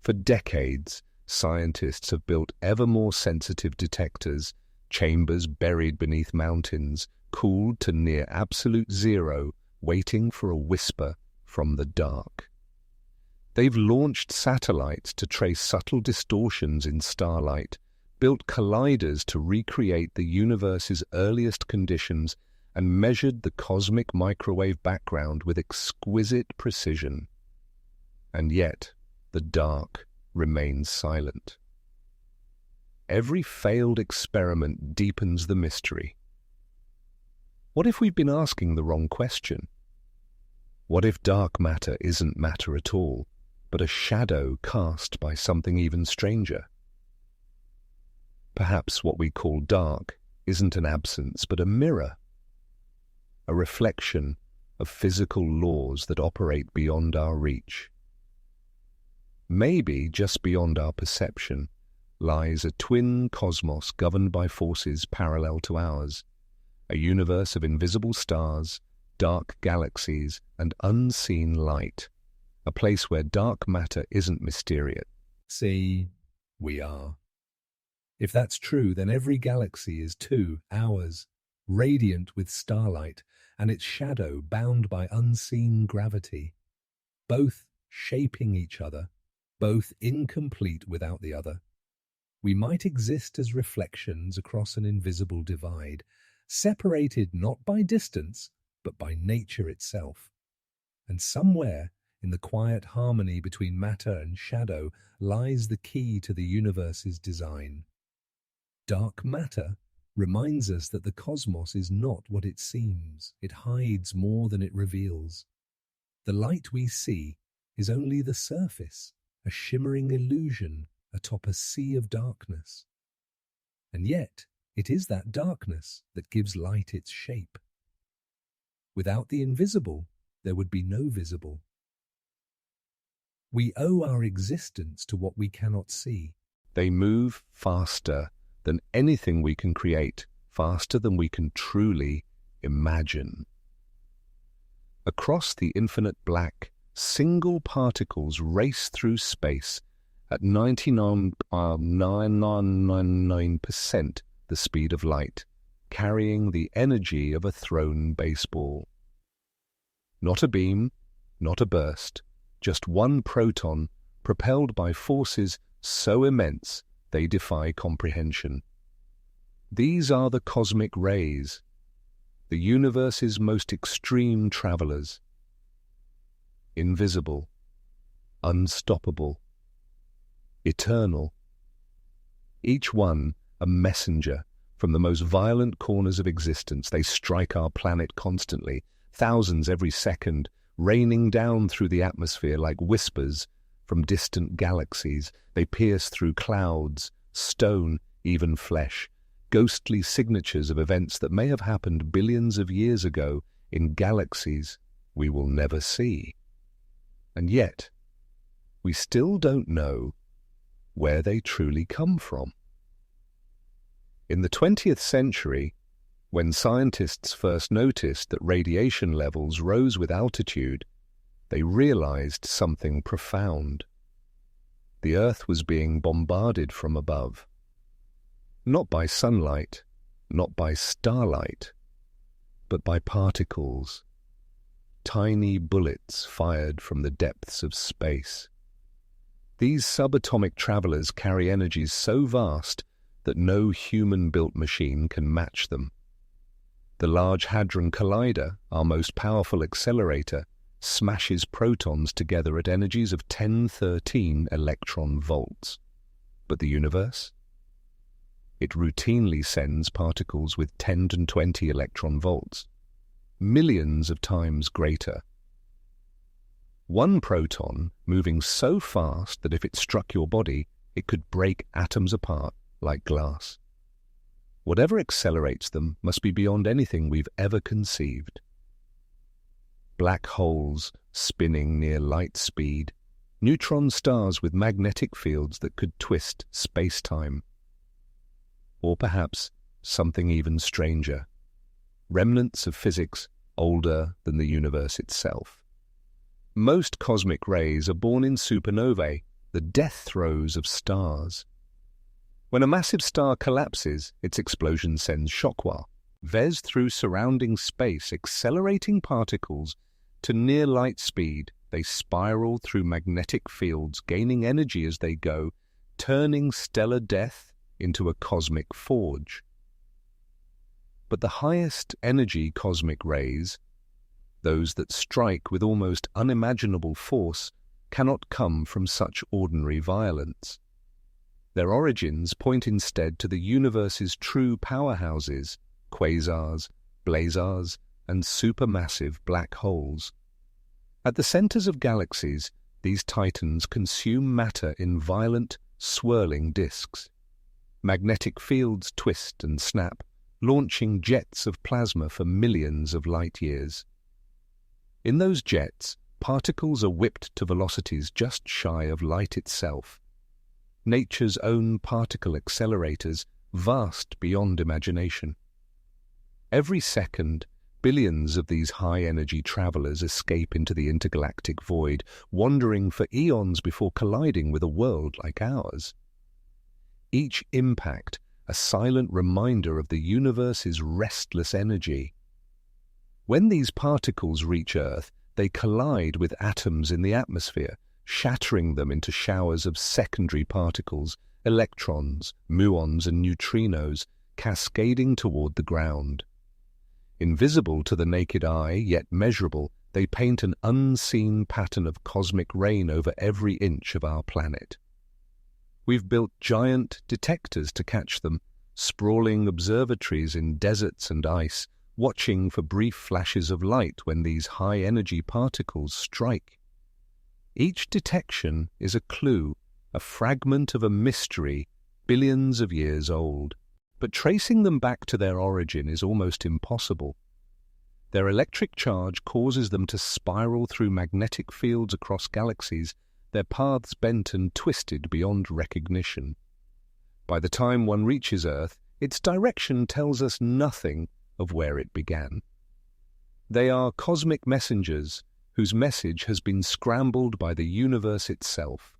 For decades, scientists have built ever more sensitive detectors, chambers buried beneath mountains, cooled to near absolute zero, waiting for a whisper from the dark. They've launched satellites to trace subtle distortions in starlight, built colliders to recreate the universe's earliest conditions, and measured the cosmic microwave background with exquisite precision. And yet, the dark remains silent. Every failed experiment deepens the mystery. What if we've been asking the wrong question? What if dark matter isn't matter at all, but a shadow cast by something even stranger? Perhaps what we call dark isn't an absence, but a mirror, a reflection of physical laws that operate beyond our reach. Maybe just beyond our perception lies a twin cosmos governed by forces parallel to ours, a universe of invisible stars, dark galaxies, and unseen light, a place where dark matter isn't mysterious. See, we are. If that's true, then every galaxy is too ours, radiant with starlight, and its shadow bound by unseen gravity, both shaping each other, both incomplete without the other. We might exist as reflections across an invisible divide, separated not by distance, but by nature itself. And somewhere, in the quiet harmony between matter and shadow, lies the key to the universe's design. Dark matter reminds us that the cosmos is not what it seems. It hides more than it reveals. The light we see is only the surface, a shimmering illusion atop a sea of darkness. And yet, it is that darkness that gives light its shape. Without the invisible, there would be no visible. We owe our existence to what we cannot see. They move faster than anything we can create, faster than we can truly imagine. Across the infinite black, single particles race through space at 99.9999% the speed of light, carrying the energy of a thrown baseball. Not a beam, not a burst, just one proton propelled by forces so immense they defy comprehension. These are the cosmic rays, the universe's most extreme travelers. Invisible, unstoppable, eternal. Each one a messenger from the most violent corners of existence. They strike our planet constantly, thousands every second, raining down through the atmosphere like whispers from distant galaxies. They pierce through clouds, stone, even flesh, ghostly signatures of events that may have happened billions of years ago in galaxies we will never see. And yet, we still don't know where they truly come from. In the 20th century, when scientists first noticed that radiation levels rose with altitude, they realized something profound. The Earth was being bombarded from above. Not by sunlight, not by starlight, but by particles, tiny bullets fired from the depths of space. These subatomic travelers carry energies so vast that no human-built machine can match them. The Large Hadron Collider, our most powerful accelerator, smashes protons together at energies of 1013 electron volts. But the universe? It routinely sends particles with 10 to 20 electron volts, millions of times greater. One proton moving so fast that if it struck your body, it could break atoms apart like glass. Whatever accelerates them must be beyond anything we've ever conceived. Black holes spinning near light speed, neutron stars with magnetic fields that could twist space-time. Or perhaps something even stranger, remnants of physics older than the universe itself. Most cosmic rays are born in supernovae, the death throes of stars. When a massive star collapses, its explosion sends shockwaves through surrounding space, accelerating particles to near light speed. They spiral through magnetic fields, gaining energy as they go, turning stellar death into a cosmic forge. But the highest energy cosmic rays, those that strike with almost unimaginable force, cannot come from such ordinary violence. Their origins point instead to the universe's true powerhouses, quasars, blazars, and supermassive black holes. At the centers of galaxies, these titans consume matter in violent, swirling disks. Magnetic fields twist and snap, launching jets of plasma for millions of light-years. In those jets, particles are whipped to velocities just shy of light itself. Nature's own particle accelerators, vast beyond imagination. Every second, billions of these high-energy travelers escape into the intergalactic void, wandering for eons before colliding with a world like ours. Each impact, a silent reminder of the universe's restless energy. When these particles reach Earth, they collide with atoms in the atmosphere, shattering them into showers of secondary particles, electrons, muons and neutrinos, cascading toward the ground. Invisible to the naked eye, yet measurable, they paint an unseen pattern of cosmic rain over every inch of our planet. We've built giant detectors to catch them, sprawling observatories in deserts and ice, watching for brief flashes of light when these high-energy particles strike. Each detection is a clue, a fragment of a mystery billions of years old. But tracing them back to their origin is almost impossible. Their electric charge causes them to spiral through magnetic fields across galaxies, their paths bent and twisted beyond recognition. By the time one reaches Earth, its direction tells us nothing of where it began. They are cosmic messengers whose message has been scrambled by the universe itself.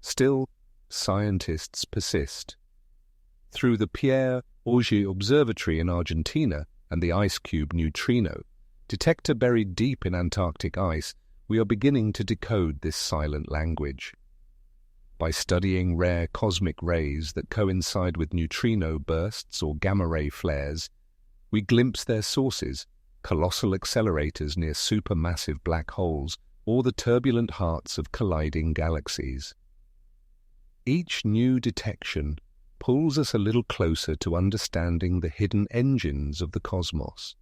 Still, scientists persist. Through the Pierre Auger Observatory in Argentina and the ice cube neutrino, detector buried deep in Antarctic ice, we are beginning to decode this silent language. By studying rare cosmic rays that coincide with neutrino bursts or gamma-ray flares, we glimpse their sources, colossal accelerators near supermassive black holes or the turbulent hearts of colliding galaxies. Each new detection pulls us a little closer to understanding the hidden engines of the cosmos.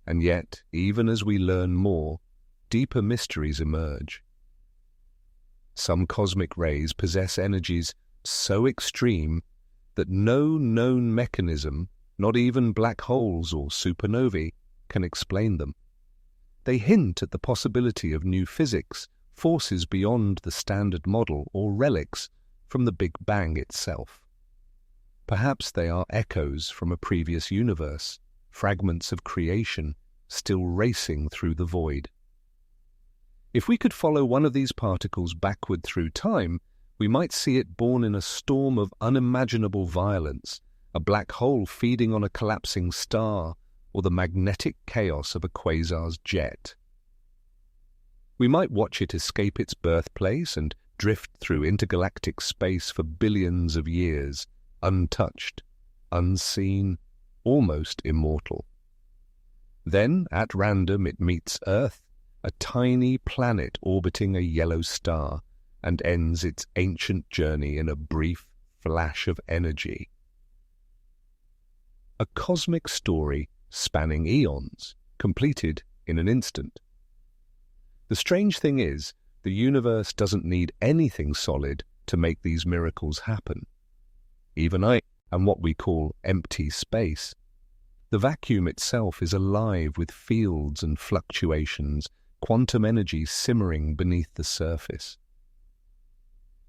And yet, even as we learn more, deeper mysteries emerge. Some cosmic rays possess energies so extreme that no known mechanism, not even black holes or supernovae, can explain them. They hint at the possibility of new physics, forces beyond the standard model, or relics from the Big Bang itself. Perhaps they are echoes from a previous universe, fragments of creation still racing through the void. If we could follow one of these particles backward through time, we might see it born in a storm of unimaginable violence, a black hole feeding on a collapsing star, or the magnetic chaos of a quasar's jet. We might watch it escape its birthplace and drift through intergalactic space for billions of years, untouched, unseen, almost immortal. Then, at random, it meets Earth, a tiny planet orbiting a yellow star, and ends its ancient journey in a brief flash of energy. A cosmic story spanning eons, completed in an instant. The strange thing is, the universe doesn't need anything solid to make these miracles happen. Even I am what we call empty space. The vacuum itself is alive with fields and fluctuations, quantum energy simmering beneath the surface.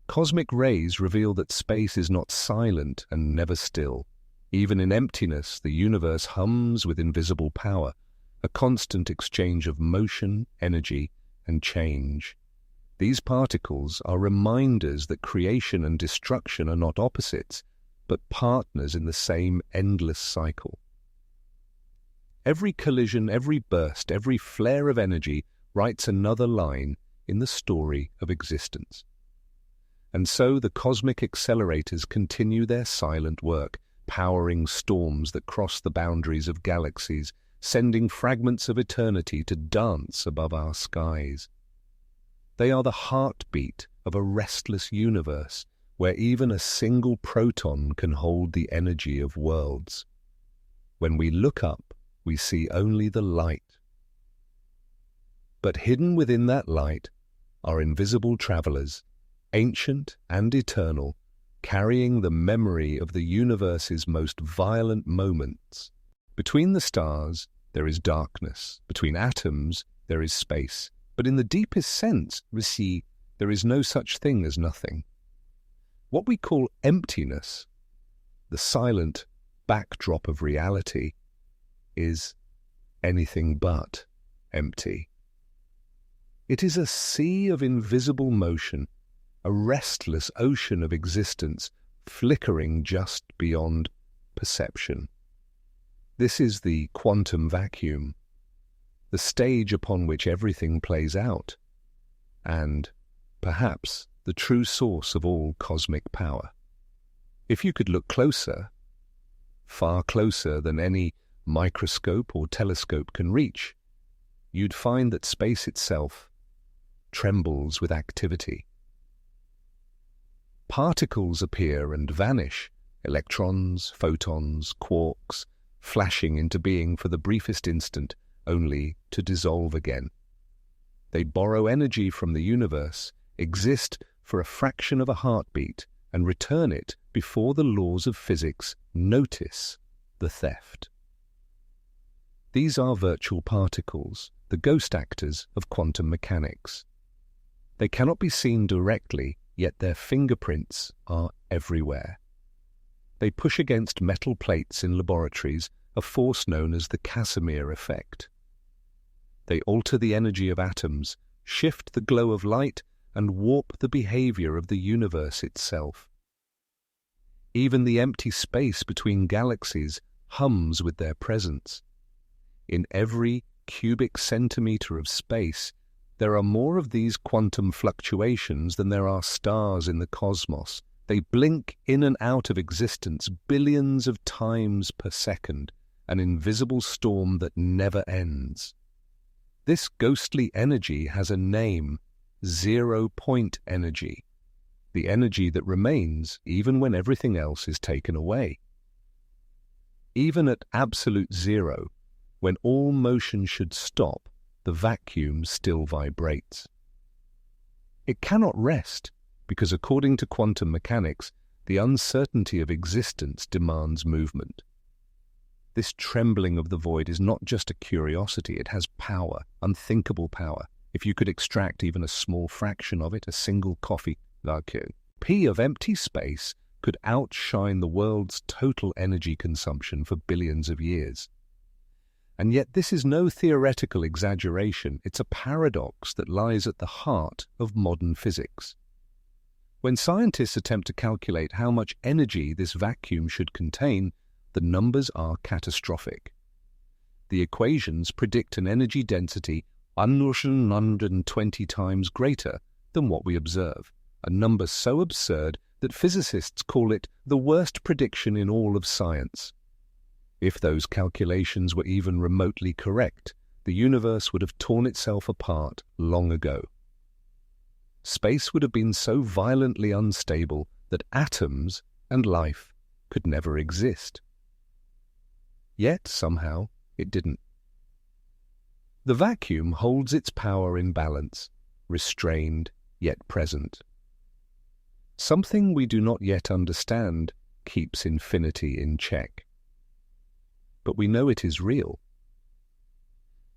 Cosmic rays reveal that space is not silent and never still. Even in emptiness, the universe hums with invisible power, a constant exchange of motion, energy, and change. These particles are reminders that creation and destruction are not opposites, but partners in the same endless cycle. Every collision, every burst, every flare of energy writes another line in the story of existence. And so the cosmic accelerators continue their silent work, powering storms that cross the boundaries of galaxies, sending fragments of eternity to dance above our skies. They are the heartbeat of a restless universe, where even a single proton can hold the energy of worlds. When we look up, we see only the light. But hidden within that light are invisible travelers, ancient and eternal, carrying the memory of the universe's most violent moments. Between the stars, there is darkness. Between atoms, there is space. But in the deepest sense, we see there is no such thing as nothing. What we call emptiness, the silent backdrop of reality, is anything but empty. It is a sea of invisible motion, a restless ocean of existence flickering just beyond perception. This is the quantum vacuum, the stage upon which everything plays out, and, perhaps, the true source of all cosmic power. If you could look closer, far closer than any microscope or telescope can reach, you'd find that space itself trembles with activity. Particles appear and vanish, electrons, photons, quarks, flashing into being for the briefest instant, only to dissolve again. They borrow energy from the universe, exist for a fraction of a heartbeat, and return it before the laws of physics notice the theft. These are virtual particles, the ghost actors of quantum mechanics. They cannot be seen directly, yet their fingerprints are everywhere. They push against metal plates in laboratories, a force known as the Casimir effect. They alter the energy of atoms, shift the glow of light, and warp the behavior of the universe itself. Even the empty space between galaxies hums with their presence. In every cubic centimeter of space, there are more of these quantum fluctuations than there are stars in the cosmos. They blink in and out of existence billions of times per second, an invisible storm that never ends. This ghostly energy has a name: zero-point energy, the energy that remains even when everything else is taken away. Even at absolute zero, when all motion should stop, the vacuum still vibrates. It cannot rest, because according to quantum mechanics, the uncertainty of existence demands movement. This trembling of the void is not just a curiosity, it has power, unthinkable power. If you could extract even a small fraction of it, a single coffee P of empty space could outshine the world's total energy consumption for billions of years. And yet this is no theoretical exaggeration, it's a paradox that lies at the heart of modern physics. When scientists attempt to calculate how much energy this vacuum should contain, the numbers are catastrophic. The equations predict an energy density 120 times greater than what we observe, a number so absurd that physicists call it the worst prediction in all of science. If those calculations were even remotely correct, the universe would have torn itself apart long ago. Space would have been so violently unstable that atoms and life could never exist. Yet, somehow, it didn't. The vacuum holds its power in balance, restrained yet present. Something we do not yet understand keeps infinity in check. But we know it is real.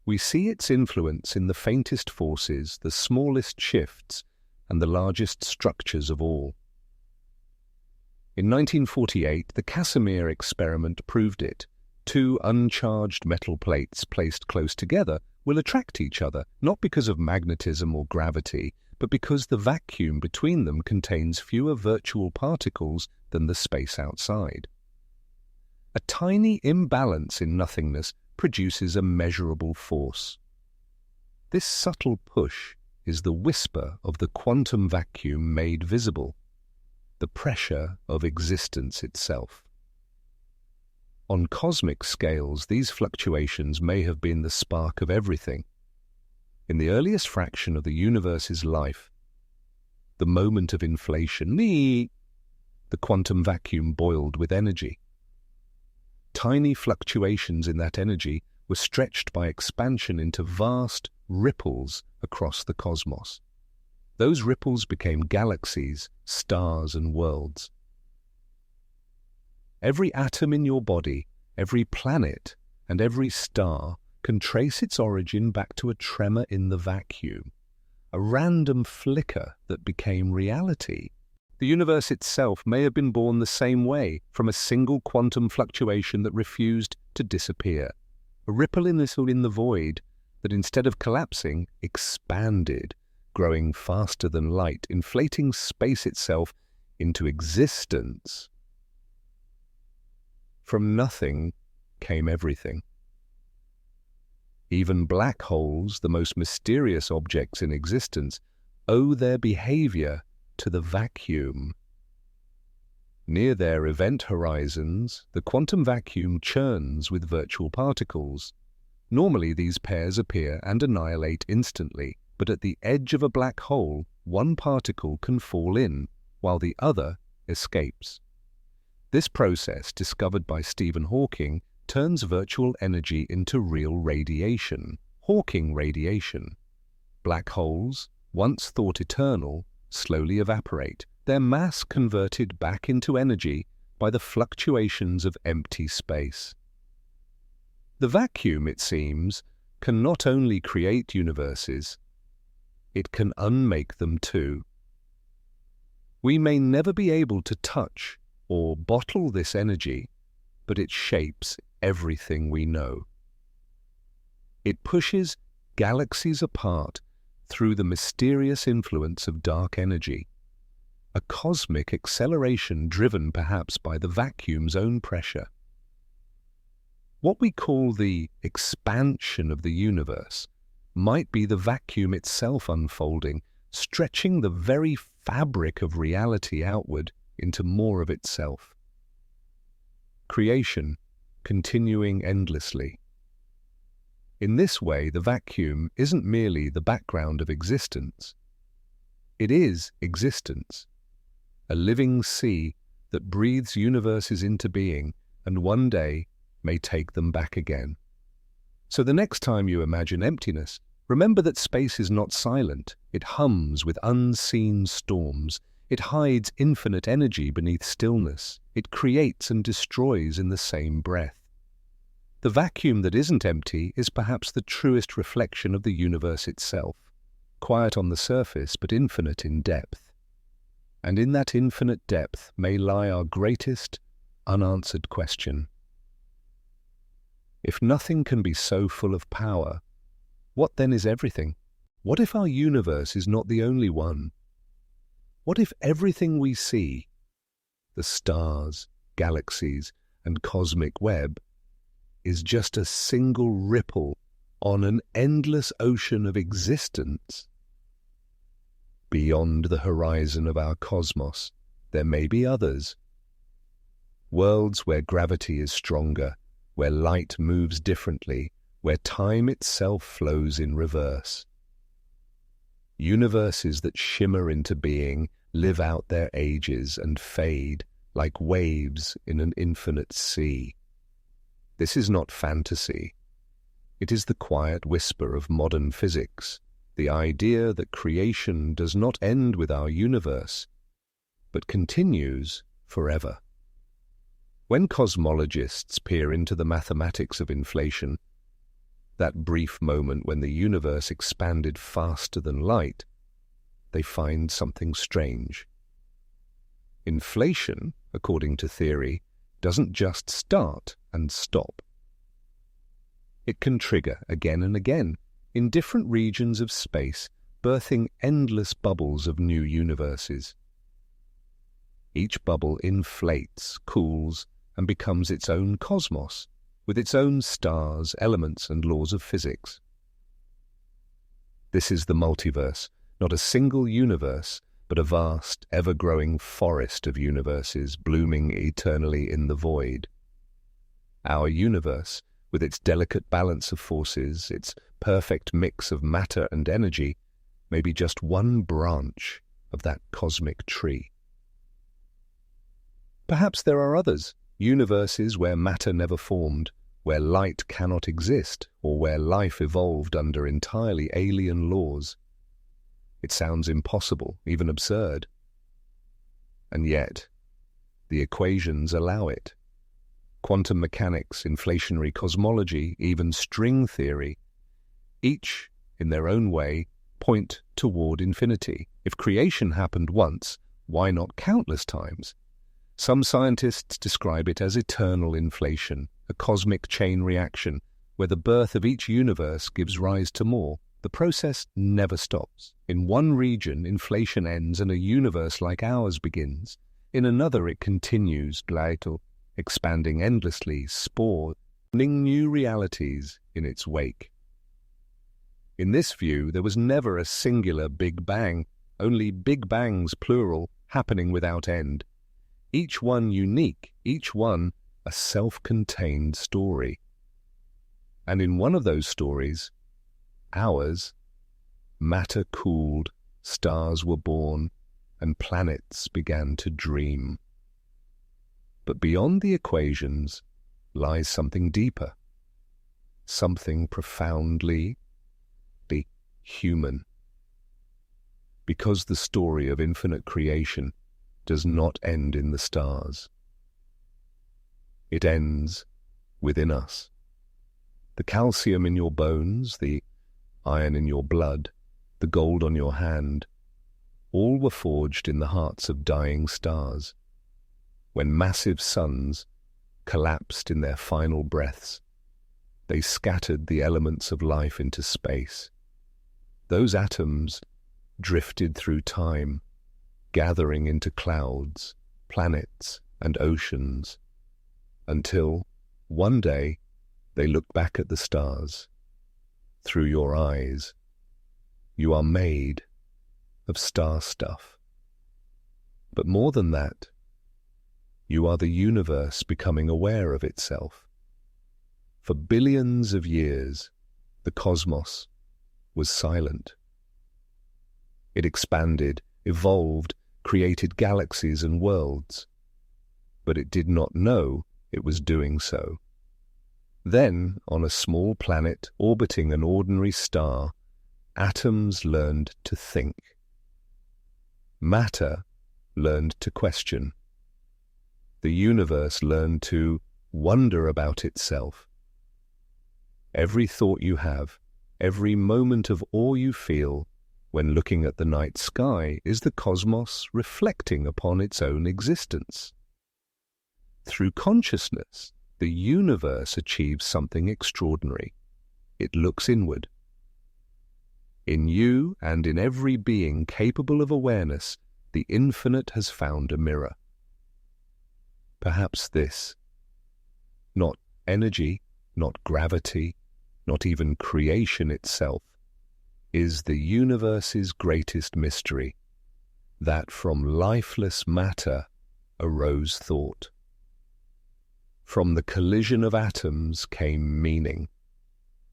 We see its influence in the faintest forces, the smallest shifts, and the largest structures of all. In 1948, the Casimir experiment proved it. Two uncharged metal plates placed close together will attract each other, not because of magnetism or gravity, but because the vacuum between them contains fewer virtual particles than the space outside. A tiny imbalance in nothingness produces a measurable force. This subtle push is the whisper of the quantum vacuum made visible, the pressure of existence itself. On cosmic scales, these fluctuations may have been the spark of everything. In the earliest fraction of the universe's life, the moment of inflation, the quantum vacuum boiled with energy. Tiny fluctuations in that energy were stretched by expansion into vast ripples across the cosmos. Those ripples became galaxies, stars, and worlds. Every atom in your body, every planet, and every star can trace its origin back to a tremor in the vacuum, a random flicker that became reality. The universe itself may have been born the same way, from a single quantum fluctuation that refused to disappear, a ripple in the void that instead of collapsing, expanded, growing faster than light, inflating space itself into existence. From nothing came everything. Even black holes, the most mysterious objects in existence, owe their behavior to the vacuum. Near their event horizons, the quantum vacuum churns with virtual particles. Normally these pairs appear and annihilate instantly, but at the edge of a black hole, one particle can fall in, while the other escapes. This process, discovered by Stephen Hawking, turns virtual energy into real radiation, Hawking radiation. Black holes, once thought eternal, slowly evaporate, their mass converted back into energy by the fluctuations of empty space. The vacuum, it seems, can not only create universes, it can unmake them too. We may never be able to touch or bottle this energy, but it shapes everything we know. It pushes galaxies apart through the mysterious influence of dark energy, a cosmic acceleration driven perhaps by the vacuum's own pressure. What we call the expansion of the universe might be the vacuum itself unfolding, stretching the very fabric of reality outward into more of itself. Creation continuing endlessly. In this way, the vacuum isn't merely the background of existence. It is existence, a living sea that breathes universes into being and one day may take them back again. So the next time you imagine emptiness, remember that space is not silent. It hums with unseen storms. It hides infinite energy beneath stillness. It creates and destroys in the same breath. The vacuum that isn't empty is perhaps the truest reflection of the universe itself, quiet on the surface but infinite in depth. And in that infinite depth may lie our greatest unanswered question. If nothing can be so full of power, what then is everything? What if our universe is not the only one? What if everything we see, the stars, galaxies, and cosmic web, is just a single ripple on an endless ocean of existence? Beyond the horizon of our cosmos, there may be others. Worlds where gravity is stronger, where light moves differently, where time itself flows in reverse. Universes that shimmer into being, live out their ages and fade like waves in an infinite sea. This is not fantasy. It is the quiet whisper of modern physics, the idea that creation does not end with our universe, but continues forever. When cosmologists peer into the mathematics of inflation, that brief moment when the universe expanded faster than light, they find something strange. Inflation, according to theory, doesn't just start and stop. It can trigger again and again in different regions of space, birthing endless bubbles of new universes. Each bubble inflates, cools, and becomes its own cosmos, with its own stars, elements, and laws of physics. This is the multiverse, not a single universe, but a vast, ever-growing forest of universes blooming eternally in the void. Our universe, with its delicate balance of forces, its perfect mix of matter and energy, may be just one branch of that cosmic tree. Perhaps there are others, universes where matter never formed, where light cannot exist, or where life evolved under entirely alien laws. It sounds impossible, even absurd. And yet, the equations allow it. Quantum mechanics, inflationary cosmology, even string theory, each, in their own way, point toward infinity. If creation happened once, why not countless times? Some scientists describe it as eternal inflation, a cosmic chain reaction, where the birth of each universe gives rise to more. The process never stops. In one region, inflation ends and a universe like ours begins. In another, it continues, expanding endlessly, spawning new realities in its wake. In this view, there was never a singular Big Bang, only Big Bangs, plural, happening without end. Each one unique, each one a self-contained story. And in one of those stories, ours, matter cooled, stars were born, and planets began to dream. But beyond the equations, lies something deeper, something profoundly human. Because the story of infinite creation does not end in the stars. It ends within us. The calcium in your bones, the iron in your blood, the gold on your hand, all were forged in the hearts of dying stars, when massive suns collapsed in their final breaths. They scattered the elements of life into space. Those atoms drifted through time, gathering into clouds, planets, and oceans, until, one day, they looked back at the stars. Through your eyes, you are made of star stuff. But more than that, you are the universe becoming aware of itself. For billions of years, the cosmos was silent. It expanded, evolved, created galaxies and worlds, but it did not know it was doing so. Then, on a small planet orbiting an ordinary star, atoms learned to think. Matter learned to question. The universe learned to wonder about itself. Every thought you have, every moment of awe you feel when looking at the night sky is the cosmos reflecting upon its own existence. Through consciousness, the universe achieves something extraordinary. It looks inward. In you and in every being capable of awareness, the infinite has found a mirror. Perhaps this, not energy, not gravity, not even creation itself, is the universe's greatest mystery, that from lifeless matter arose thought. From the collision of atoms came meaning.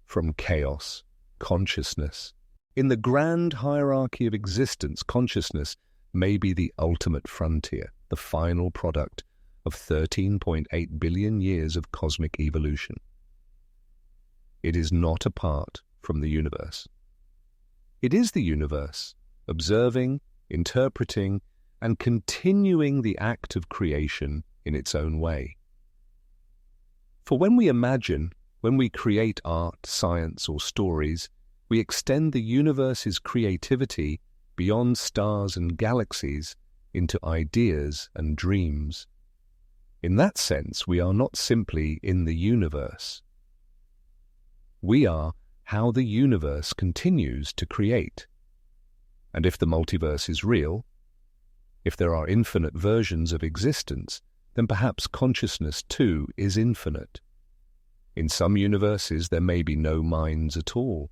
From chaos, consciousness. In the grand hierarchy of existence, consciousness may be the ultimate frontier, the final product of 13.8 billion years of cosmic evolution. It is not apart from the universe. It is the universe, observing, interpreting, and continuing the act of creation in its own way. For when we imagine, when we create art, science, or stories, we extend the universe's creativity beyond stars and galaxies into ideas and dreams. In that sense, we are not simply in the universe. We are how the universe continues to create. And if the multiverse is real, if there are infinite versions of existence, then perhaps consciousness too is infinite. In some universes there may be no minds at all.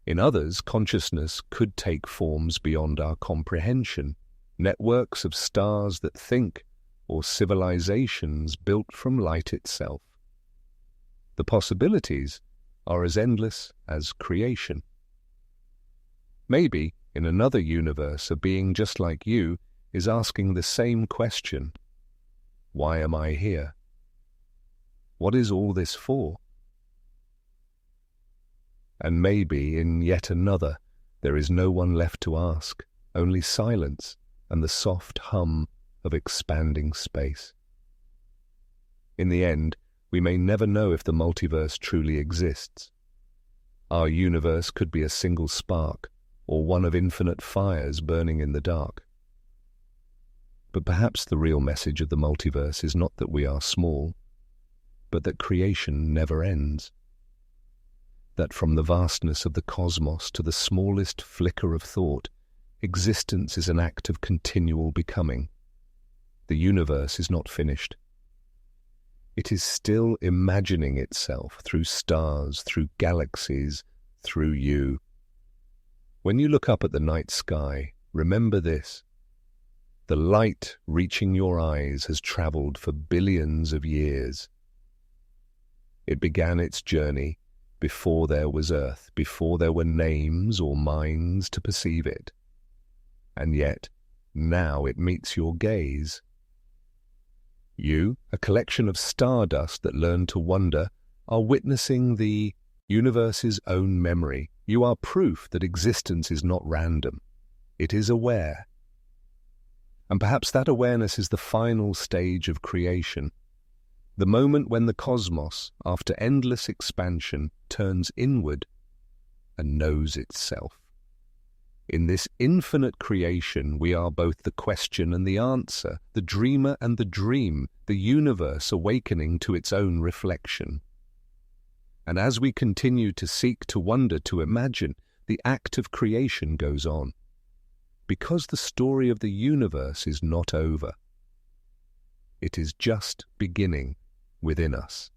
In others, consciousness could take forms beyond our comprehension, networks of stars that think, or civilizations built from light itself. The possibilities are as endless as creation. Maybe, in another universe, a being just like you is asking the same question. Why am I here? What is all this for? And maybe, in yet another, there is no one left to ask, only silence and the soft hum of expanding space. In the end, we may never know if the multiverse truly exists. Our universe could be a single spark, or one of infinite fires burning in the dark. But perhaps the real message of the multiverse is not that we are small, but that creation never ends. That from the vastness of the cosmos to the smallest flicker of thought, existence is an act of continual becoming. The universe is not finished. It is still imagining itself through stars, through galaxies, through you. When you look up at the night sky, remember this. The light reaching your eyes has traveled for billions of years. It began its journey before there was Earth, before there were names or minds to perceive it. And yet, now it meets your gaze. You, a collection of stardust that learn to wonder, are witnessing the universe's own memory. You are proof that existence is not random. It is aware. And perhaps that awareness is the final stage of creation, the moment when the cosmos, after endless expansion, turns inward and knows itself. In this infinite creation, we are both the question and the answer, the dreamer and the dream, the universe awakening to its own reflection. And as we continue to seek, to wonder, to imagine, the act of creation goes on. Because the story of the universe is not over. It is just beginning within us.